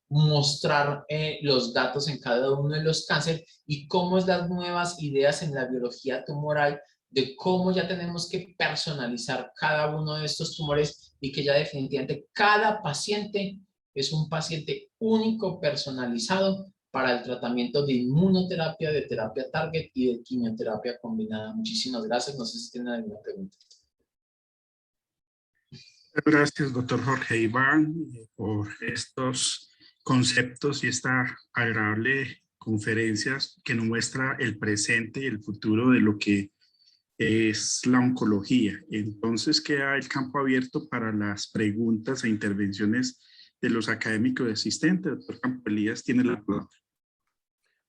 mostrar los datos en cada uno de los cánceres, y cómo es las nuevas ideas en la biología tumoral de cómo ya tenemos que personalizar cada uno de estos tumores, y que ya definitivamente cada paciente es un paciente único, personalizado para el tratamiento de inmunoterapia, de terapia target y de quimioterapia combinada. Muchísimas gracias. No sé si tienen alguna pregunta. Gracias, doctor Jorge Iván, por estos conceptos y esta agradable conferencia que nos muestra el presente y el futuro de lo que es la oncología. Entonces queda el campo abierto para las preguntas e intervenciones de los académicos asistentes. Doctor Campo Elías tiene la palabra.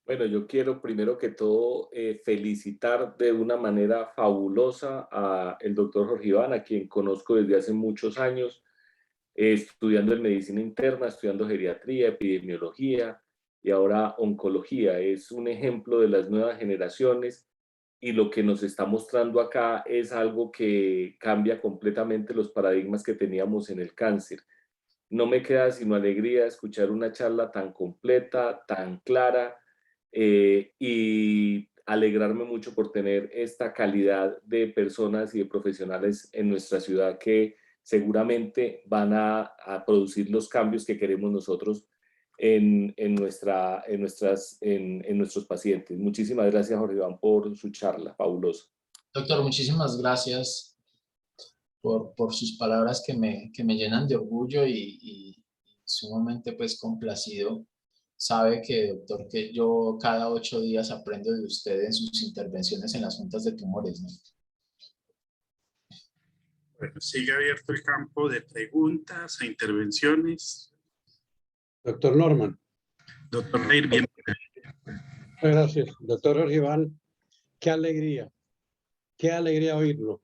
Bueno, yo quiero primero que todo felicitar de una manera fabulosa al doctor Jorge Iván, a quien conozco desde hace muchos años, estudiando en medicina interna, estudiando geriatría, epidemiología y ahora oncología. Es un ejemplo de las nuevas generaciones, y lo que nos está mostrando acá es algo que cambia completamente los paradigmas que teníamos en el cáncer. No me queda sino alegría escuchar una charla tan completa, tan clara, y alegrarme mucho por tener esta calidad de personas y de profesionales en nuestra ciudad que seguramente van a producir los cambios que queremos nosotros en nuestros pacientes. Muchísimas gracias, Jorge Iván, por su charla, fabulosa. Doctor, muchísimas gracias por sus palabras que me llenan de orgullo y sumamente pues complacido. Sabe que, doctor, que yo cada 8 días aprendo de usted en sus intervenciones en las juntas de tumores, ¿no? Bueno, sigue abierto el campo de preguntas e intervenciones. Doctor Norman. Doctor Reir, bienvenido. Gracias. Doctor Jorge Iván, qué alegría oírlo,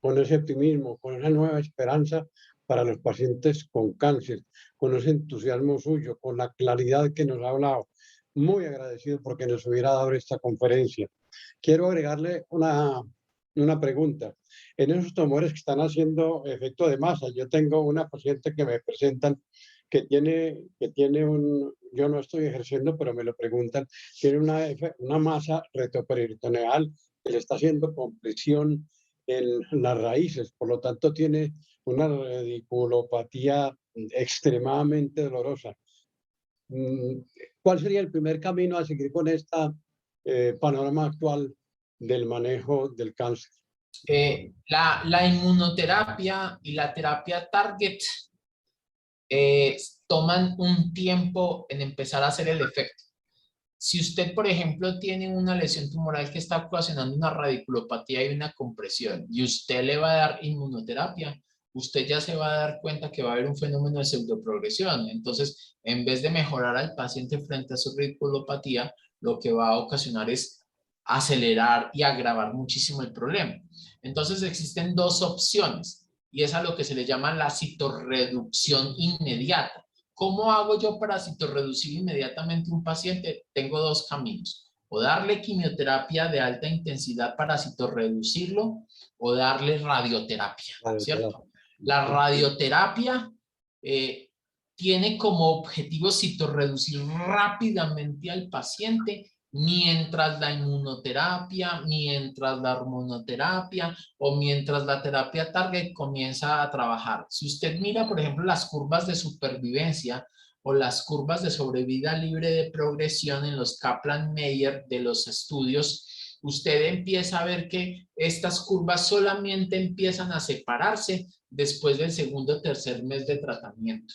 con ese optimismo, con esa nueva esperanza para los pacientes con cáncer, con ese entusiasmo suyo, con la claridad que nos ha hablado. Muy agradecido porque nos hubiera dado esta conferencia. Quiero agregarle una pregunta. En esos tumores que están haciendo efecto de masa, yo tengo una paciente que me presentan que tiene yo no estoy ejerciendo, pero me lo preguntan, tiene una masa retroperitoneal que le está haciendo compresión en las raíces, por lo tanto tiene una radiculopatía extremadamente dolorosa. ¿Cuál sería el primer camino a seguir con esta panorama actual del manejo del cáncer? La inmunoterapia y la terapia target toman un tiempo en empezar a hacer el efecto. Si usted, por ejemplo, tiene una lesión tumoral que está ocasionando una radiculopatía y una compresión, y usted le va a dar inmunoterapia, usted ya se va a dar cuenta que va a haber un fenómeno de pseudoprogresión. Entonces, en vez de mejorar al paciente frente a su radiculopatía, lo que va a ocasionar es acelerar y agravar muchísimo el problema. Entonces, existen dos opciones, y es a lo que se le llama la citorreducción inmediata. ¿Cómo hago yo para citorreducir inmediatamente un paciente? Tengo dos caminos. O darle quimioterapia de alta intensidad para citorreducirlo, o darle radioterapia, ¿cierto? La radioterapia tiene como objetivo citorreducir rápidamente al paciente, mientras la inmunoterapia, mientras la hormonoterapia o mientras la terapia target comienza a trabajar. Si usted mira, por ejemplo, las curvas de supervivencia o las curvas de sobrevida libre de progresión en los Kaplan-Meier de los estudios, usted empieza a ver que estas curvas solamente empiezan a separarse después del segundo o tercer mes de tratamiento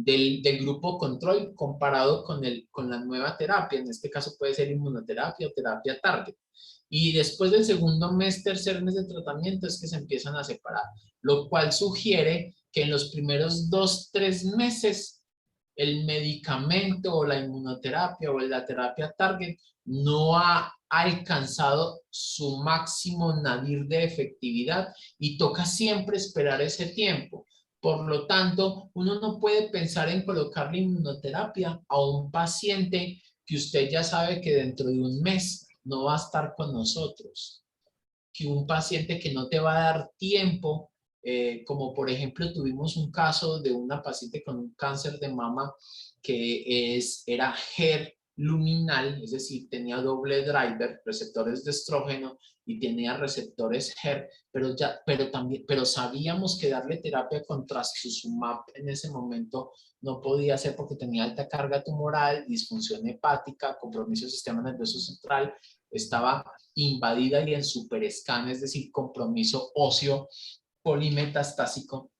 del grupo control comparado con la nueva terapia. En este caso puede ser inmunoterapia o terapia target. Y después del segundo mes, tercer mes de tratamiento es que se empiezan a separar, lo cual sugiere que en los primeros 2-3 meses el medicamento o la inmunoterapia o la terapia target no ha alcanzado su máximo nadir de efectividad y toca siempre esperar ese tiempo. Por lo tanto, uno no puede pensar en colocarle inmunoterapia a un paciente que usted ya sabe que dentro de un mes no va a estar con nosotros. Que un paciente que no te va a dar tiempo, como por ejemplo tuvimos un caso de una paciente con un cáncer de mama que era HER luminal, es decir, tenía doble driver, receptores de estrógeno y tenía receptores HER, pero sabíamos que darle terapia con trastuzumab en ese momento no podía ser porque tenía alta carga tumoral, disfunción hepática, compromiso del sistema nervioso central, estaba invadida y en superscan, es decir, compromiso óseo polimetastásico.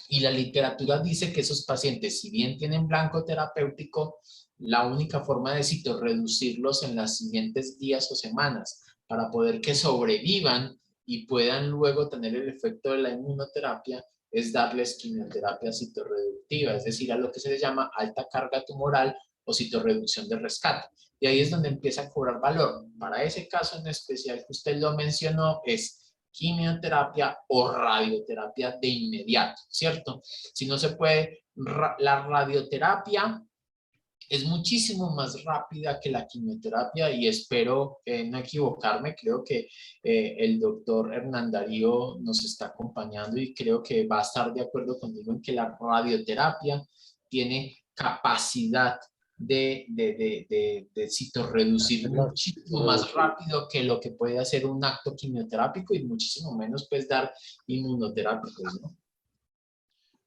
Y la literatura dice que esos pacientes, si bien tienen blanco terapéutico, la única forma de citorreducirlos en los siguientes días o semanas para poder que sobrevivan y puedan luego tener el efecto de la inmunoterapia es darles quimioterapia citorreductiva, es decir, a lo que se le llama alta carga tumoral o citorreducción de rescate. Y ahí es donde empieza a cobrar valor. Para ese caso en especial que usted lo mencionó es quimioterapia o radioterapia de inmediato, ¿cierto? Si no se puede, la radioterapia es muchísimo más rápida que la quimioterapia y espero no equivocarme. Creo que el doctor Hernán Darío nos está acompañando y creo que va a estar de acuerdo conmigo en que la radioterapia tiene capacidad de citorreducir muchísimo más rápido que lo que puede hacer un acto quimioterápico y muchísimo menos pues dar inmunoterápicos, ¿no?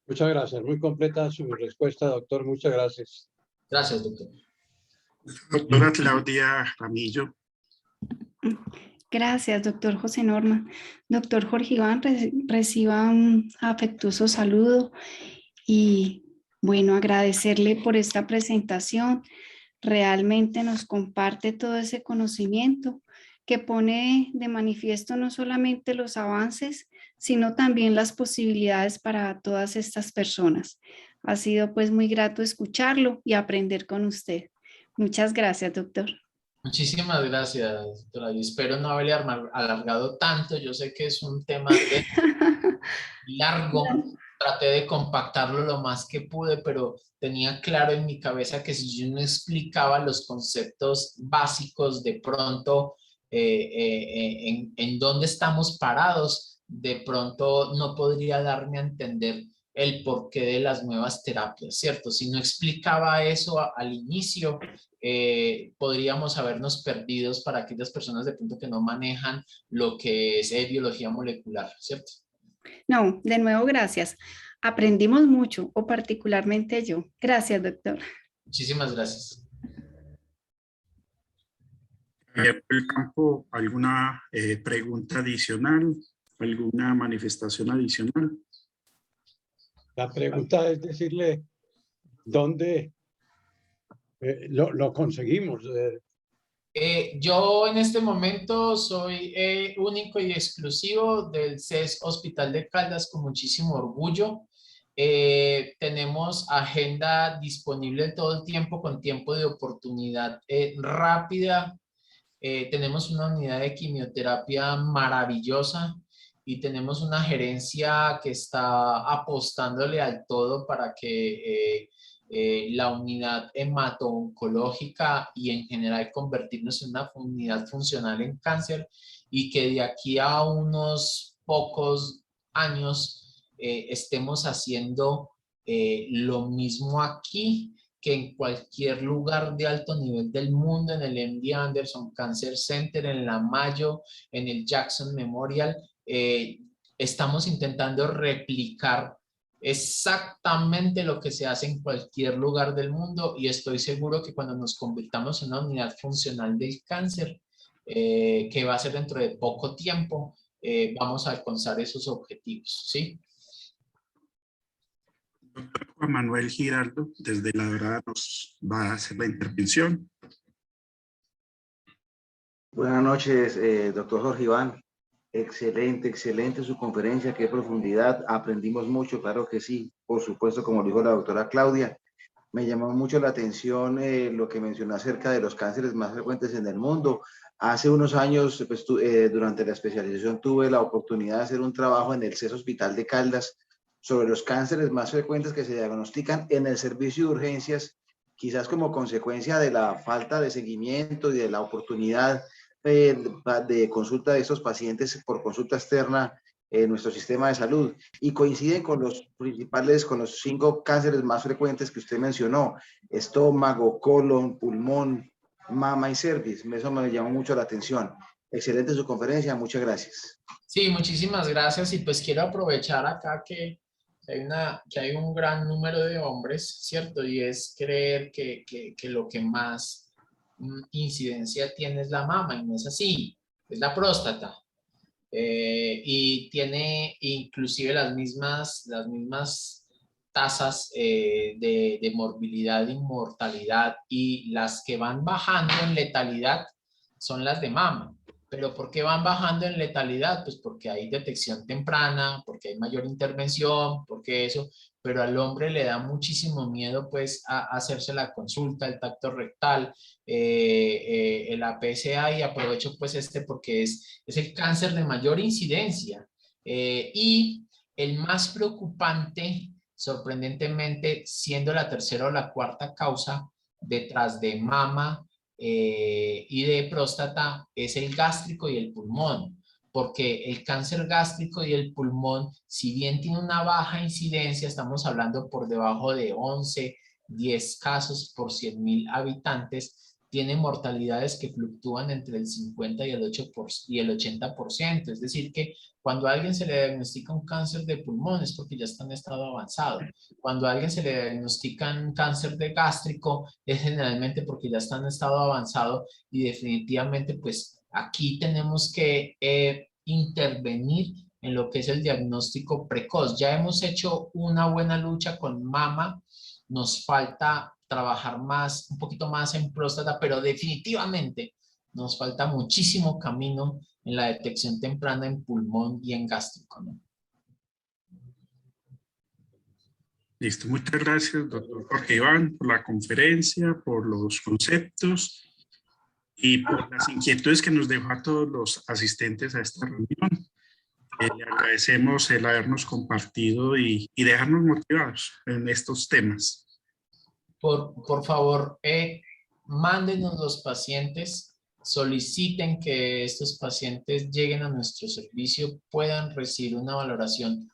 Muchas gracias. Muy completa su respuesta, doctor. Muchas gracias. Gracias, doctor. Doctora Claudia Ramillo. Gracias, doctor José Norma. Doctor Jorge Iván, reciba un afectuoso saludo y bueno, agradecerle por esta presentación. Realmente nos comparte todo ese conocimiento que pone de manifiesto no solamente los avances, sino también las posibilidades para todas estas personas. Ha sido pues muy grato escucharlo y aprender con usted. Muchas gracias, doctor. Muchísimas gracias, doctora. Yo espero no haberle alargado tanto. Yo sé que es un tema largo. Traté de compactarlo lo más que pude, pero tenía claro en mi cabeza que si yo no explicaba los conceptos básicos de pronto en dónde estamos parados, de pronto no podría darme a entender el porqué de las nuevas terapias, ¿cierto? Si no explicaba eso al inicio, podríamos habernos perdidos para aquellas personas de pronto que no manejan lo que es biología molecular, ¿cierto? No, de nuevo, gracias. Aprendimos mucho, o particularmente yo. Gracias, doctor. Muchísimas gracias. Javier del Campo, ¿alguna pregunta adicional? ¿Alguna manifestación adicional? La pregunta es decirle dónde lo conseguimos. Yo en este momento soy único y exclusivo del CES Hospital de Caldas con muchísimo orgullo. Tenemos agenda disponible todo el tiempo con tiempo de oportunidad rápida. Tenemos una unidad de quimioterapia maravillosa y tenemos una gerencia que está apostándole al todo para que la unidad hemato-oncológica y en general convertirnos en una unidad funcional en cáncer y que de aquí a unos pocos años estemos haciendo lo mismo aquí que en cualquier lugar de alto nivel del mundo, en el MD Anderson Cancer Center, en la Mayo, en el Jackson Memorial. Estamos intentando replicar exactamente lo que se hace en cualquier lugar del mundo y estoy seguro que cuando nos convirtamos en una unidad funcional del cáncer, que va a ser dentro de poco tiempo, vamos a alcanzar esos objetivos, ¿sí? Doctor Juan Manuel Giraldo, desde La Dorada, nos va a hacer la intervención. Buenas noches, doctor Jorge Iván. Excelente, excelente su conferencia, qué profundidad. Aprendimos mucho, claro que sí. Por supuesto, como dijo la doctora Claudia, me llamó mucho la atención lo que mencionó acerca de los cánceres más frecuentes en el mundo. Hace unos años, pues, durante la especialización, tuve la oportunidad de hacer un trabajo en el CES Hospital de Caldas sobre los cánceres más frecuentes que se diagnostican en el servicio de urgencias, quizás como consecuencia de la falta de seguimiento y de la oportunidad de consulta de estos pacientes por consulta externa en nuestro sistema de salud, y coinciden con los principales, con los 5 cánceres más frecuentes que usted mencionó: estómago, colon, pulmón, mama y cervix. Eso me llamó mucho la atención. Excelente su conferencia, muchas gracias. Sí, muchísimas gracias y pues quiero aprovechar acá que hay un gran número de hombres, ¿cierto? Y es creer que lo que más incidencia tiene es la mama y no es así, es la próstata. Y tiene inclusive las mismas tasas de morbilidad y mortalidad, y las que van bajando en letalidad son las de mama. ¿Pero por qué van bajando en letalidad? Pues porque hay detección temprana, porque hay mayor intervención, porque eso, pero al hombre le da muchísimo miedo pues a hacerse la consulta, el tacto rectal, el PSA, y aprovecho pues porque es el cáncer de mayor incidencia y el más preocupante, sorprendentemente, siendo la tercera o la cuarta causa detrás de mama y de próstata, es el gástrico y el pulmón, porque el cáncer gástrico y el pulmón, si bien tiene una baja incidencia, estamos hablando por debajo de 11, 10 casos por 100.000 habitantes, tiene mortalidades que fluctúan entre el 50 y el 80%. Es decir, que cuando a alguien se le diagnostica un cáncer de pulmón es porque ya está en estado avanzado. Cuando a alguien se le diagnostica un cáncer de gástrico es generalmente porque ya está en estado avanzado, y definitivamente pues aquí tenemos que intervenir en lo que es el diagnóstico precoz. Ya hemos hecho una buena lucha con mama, nos falta trabajar más, un poquito más en próstata, pero definitivamente nos falta muchísimo camino en la detección temprana en pulmón y en gástrico, ¿no? Listo, muchas gracias, doctor Jorge Iván, por la conferencia, por los conceptos y por las inquietudes que nos dejó a todos los asistentes a esta reunión. Le agradecemos el habernos compartido y dejarnos motivados en estos temas. Por favor, mándenos los pacientes, soliciten que estos pacientes lleguen a nuestro servicio, puedan recibir una valoración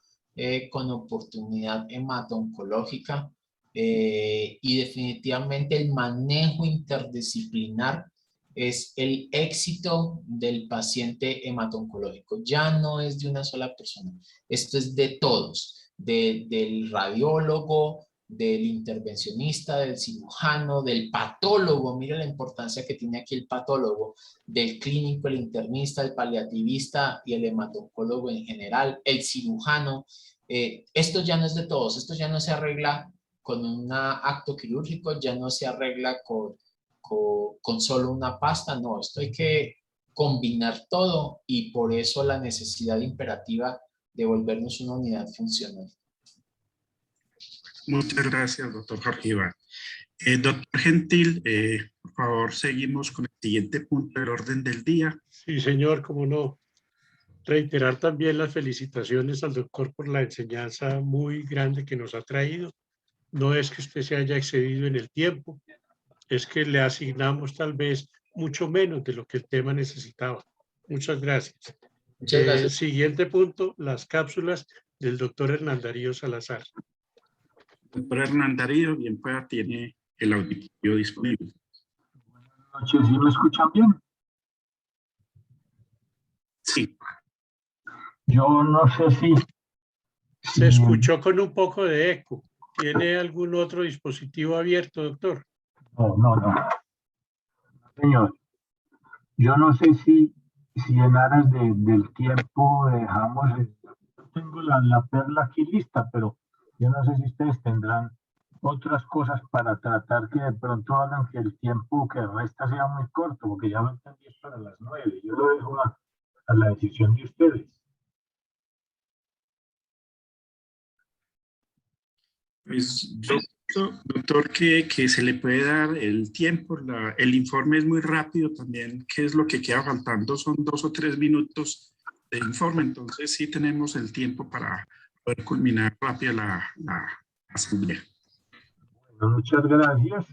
con oportunidad hemato-oncológica, y definitivamente el manejo interdisciplinar es el éxito del paciente hemato-oncológico. Ya no es de una sola persona, esto es de todos, del radiólogo, del intervencionista, del cirujano, del patólogo. Mire la importancia que tiene aquí el patólogo, del clínico, el internista, el paliativista y el hematólogo en general, el cirujano. Esto ya no es de todos, esto ya no se arregla con un acto quirúrgico, ya no se arregla con solo una pasta, no, esto hay que combinar todo y por eso la necesidad imperativa de volvernos una unidad funcional. Muchas gracias, doctor Jorge Iván. Doctor Gentil, por favor, seguimos con el siguiente punto del orden del día. Sí, señor, cómo no. Reiterar también las felicitaciones al doctor por la enseñanza muy grande que nos ha traído. No es que usted se haya excedido en el tiempo, es que le asignamos tal vez mucho menos de lo que el tema necesitaba. Muchas gracias. Muchas gracias. Siguiente punto, las cápsulas del doctor Hernán Darío Salazar. Doctor Hernán Darío, bien pueda, tiene el auditorio disponible. Buenas noches, ¿sí me escuchan bien? Sí. Yo no sé si... Se escuchó con un poco de eco. ¿Tiene algún otro dispositivo abierto, doctor? No. Señor, yo no sé si en aras del tiempo dejamos... Tengo la perla aquí lista, pero yo no sé si ustedes tendrán otras cosas para tratar que de pronto hagan que el tiempo que resta sea muy corto, porque ya me entendí para las 9. Yo lo dejo a la decisión de ustedes. Pues yo, doctor, que se le puede dar el tiempo. El informe es muy rápido también. ¿Qué es lo que queda faltando? Son 2 o 3 minutos de informe. Entonces sí tenemos el tiempo para poder culminar rápido la asamblea. Bueno, muchas gracias.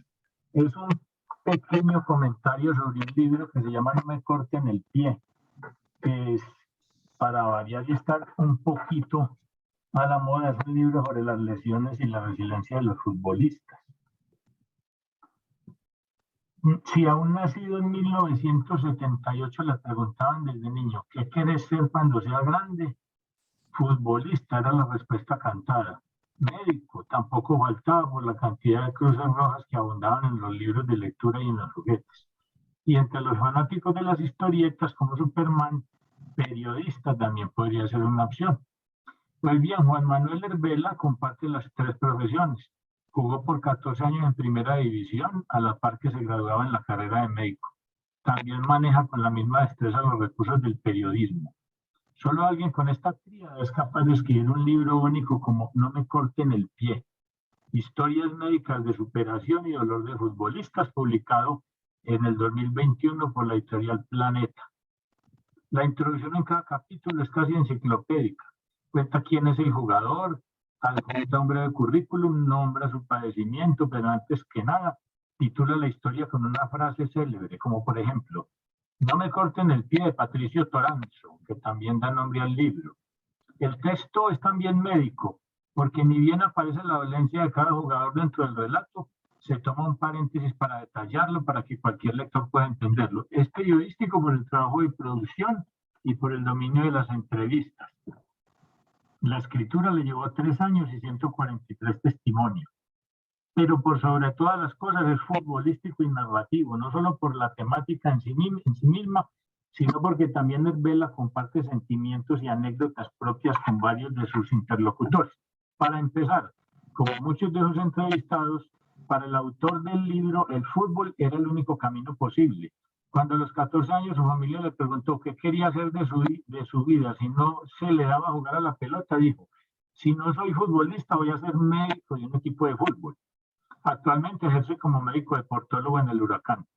Es un pequeño comentario sobre un libro que se llama No me corten el pie, que es para variar y estar un poquito a la moda. Es un libro sobre las lesiones y la resiliencia de los futbolistas. Si a un nacido en 1978 le preguntaban desde niño ¿qué quieres ser cuando seas grande? Futbolista era la respuesta cantada. Médico tampoco faltaba por la cantidad de cruces rojas que abundaban en los libros de lectura y en los juguetes. Y entre los fanáticos de las historietas como Superman, periodista también podría ser una opción. Pues bien, Juan Manuel Herbela comparte las 3 profesiones. Jugó por 14 años en primera división, a la par que se graduaba en la carrera de médico. También maneja con la misma destreza los recursos del periodismo. Solo alguien con esta tríada es capaz de escribir un libro único como No me corten el pie. Historias médicas de superación y dolor de futbolistas, publicado en el 2021 por la editorial Planeta. La introducción en cada capítulo es casi enciclopédica. Cuenta quién es el jugador, adjunta un breve currículum, nombra su padecimiento, pero antes que nada, titula la historia con una frase célebre, como por ejemplo, No me corten el pie, de Patricio Toranzo, que también da nombre al libro. El texto es también médico, porque ni bien aparece la dolencia de cada jugador dentro del relato, se toma un paréntesis para detallarlo, para que cualquier lector pueda entenderlo. Es periodístico por el trabajo de producción y por el dominio de las entrevistas. La escritura le llevó 3 años y 143 testimonios. Pero por sobre todas las cosas es futbolístico y narrativo, no solo por la temática en sí misma, sino porque también Herbela comparte sentimientos y anécdotas propias con varios de sus interlocutores. Para empezar, como muchos de sus entrevistados, para el autor del libro, el fútbol era el único camino posible. Cuando a los 14 años su familia le preguntó qué quería hacer de su vida si no se le daba a jugar a la pelota, dijo, si no soy futbolista voy a ser médico de un equipo de fútbol. Actualmente ejerce como médico deportólogo en el Huracán.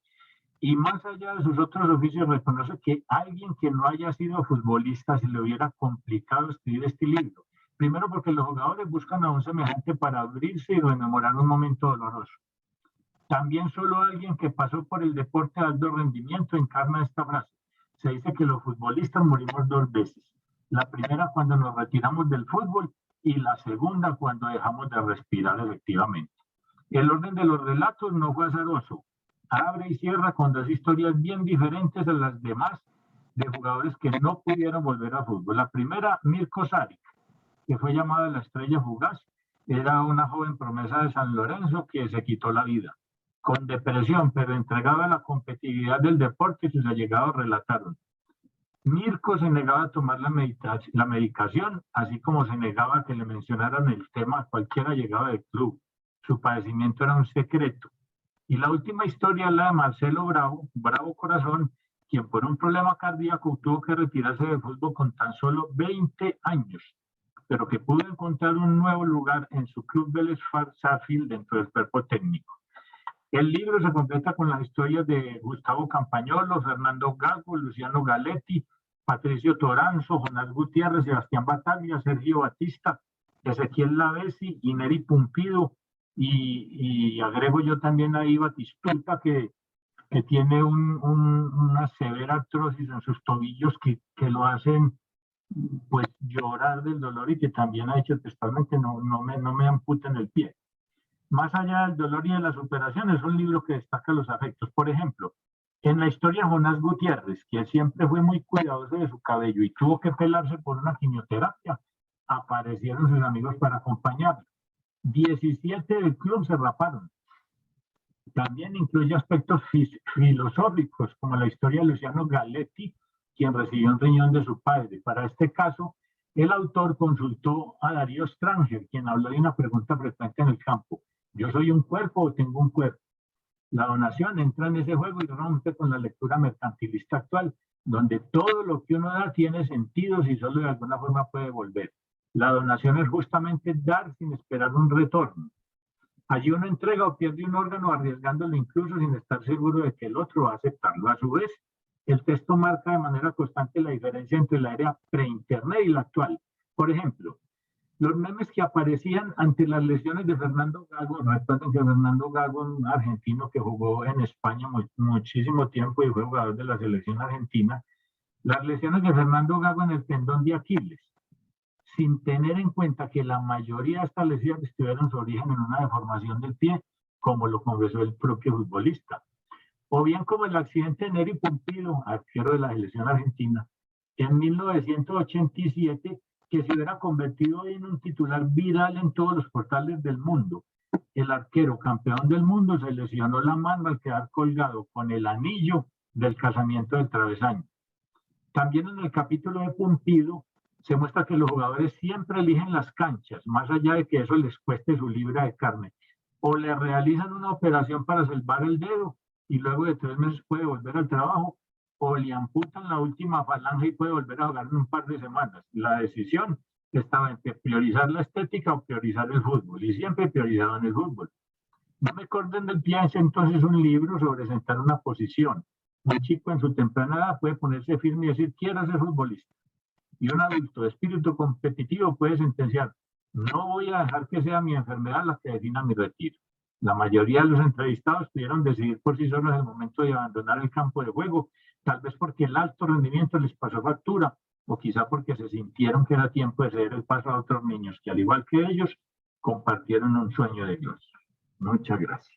Y más allá de sus otros oficios, reconoce que alguien que no haya sido futbolista se le hubiera complicado escribir este libro. Primero porque los jugadores buscan a un semejante para abrirse y rememorar un momento doloroso. También solo alguien que pasó por el deporte de alto rendimiento encarna esta frase. Se dice que los futbolistas morimos 2 veces. La primera cuando nos retiramos del fútbol y la segunda cuando dejamos de respirar efectivamente. El orden de los relatos no fue azaroso. Abre y cierra con 2 historias bien diferentes a las demás de jugadores que no pudieron volver a fútbol. La primera, Mirko Saric, que fue llamada la estrella fugaz Era una joven promesa de San Lorenzo que se quitó la vida, con depresión, pero entregada a la competitividad del deporte, sus allegados relataron. Mirko se negaba a tomar la medicación, así como se negaba a que le mencionaran el tema a cualquier allegado del club. Su padecimiento era un secreto. Y la última historia es la de Marcelo Bravo Corazón, quien por un problema cardíaco tuvo que retirarse del fútbol con tan solo 20 años, pero que pudo encontrar un nuevo lugar en su club Vélez Sarsfield dentro del cuerpo técnico. El libro se completa con las historias de Gustavo Campagnolo, Fernando Gago, Luciano Galetti, Patricio Toranzo, Jonás Gutiérrez, Sebastián Bataglia, Sergio Batista, Ezequiel Lavesi y Neri Pumpido, y agrego yo también ahí Batistuta, que tiene una severa artrosis en sus tobillos que lo hacen pues llorar del dolor, y que también ha hecho textualmente no me amputen el pie. Más allá del dolor y de la superación, es un libro que destaca los afectos. Por ejemplo, en la historia de Jonás Gutiérrez, que siempre fue muy cuidadoso de su cabello y tuvo que pelarse por una quimioterapia, aparecieron sus amigos para acompañarlo. 17 del club se raparon. También incluye aspectos filosóficos, como la historia de Luciano Galetti, quien recibió un riñón de su padre. Para este caso, el autor consultó a Darío Stranger, quien habló de una pregunta frecuente en el campo. ¿Yo soy un cuerpo o tengo un cuerpo? La donación entra en ese juego y rompe con la lectura mercantilista actual, donde todo lo que uno da tiene sentido si solo de alguna forma puede volver. La donación es justamente dar sin esperar un retorno. Allí uno entrega o pierde un órgano arriesgándolo incluso sin estar seguro de que el otro va a aceptarlo. A su vez, el texto marca de manera constante la diferencia entre la era pre-internet y la actual. Por ejemplo, los memes que aparecían ante las lesiones de Fernando Gago. Recuerden que Fernando Gago, un argentino que jugó en España muchísimo tiempo y fue jugador de la selección argentina, las lesiones de Fernando Gago en el tendón de Aquiles, sin tener en cuenta que la mayoría de estas lesiones tuvieron su origen en una deformación del pie, como lo confesó el propio futbolista. O bien como el accidente de Neri Pumpido, arquero de la selección argentina, en 1987, que se hubiera convertido en un titular viral en todos los portales del mundo. El arquero campeón del mundo se lesionó la mano al quedar colgado con el anillo del casamiento del travesaño. También en el capítulo de Pumpido se muestra que los jugadores siempre eligen las canchas, más allá de que eso les cueste su libra de carne. O le realizan una operación para salvar el dedo y luego de 3 meses puede volver al trabajo, o le amputan la última falange y puede volver a jugar en un par de semanas. La decisión estaba entre priorizar la estética o priorizar el fútbol, y siempre priorizaban el fútbol. No me acuerden del pie, entonces un libro sobre sentar una posición. Un chico en su temprana edad puede ponerse firme y decir, quiero ser futbolista. Y un adulto de espíritu competitivo puede sentenciar, no voy a dejar que sea mi enfermedad la que defina mi retiro. La mayoría de los entrevistados pudieron decidir por sí solos el momento de abandonar el campo de juego, tal vez porque el alto rendimiento les pasó factura, o quizá porque se sintieron que era tiempo de ceder el paso a otros niños que, al igual que ellos, compartieron un sueño de Dios. Muchas gracias.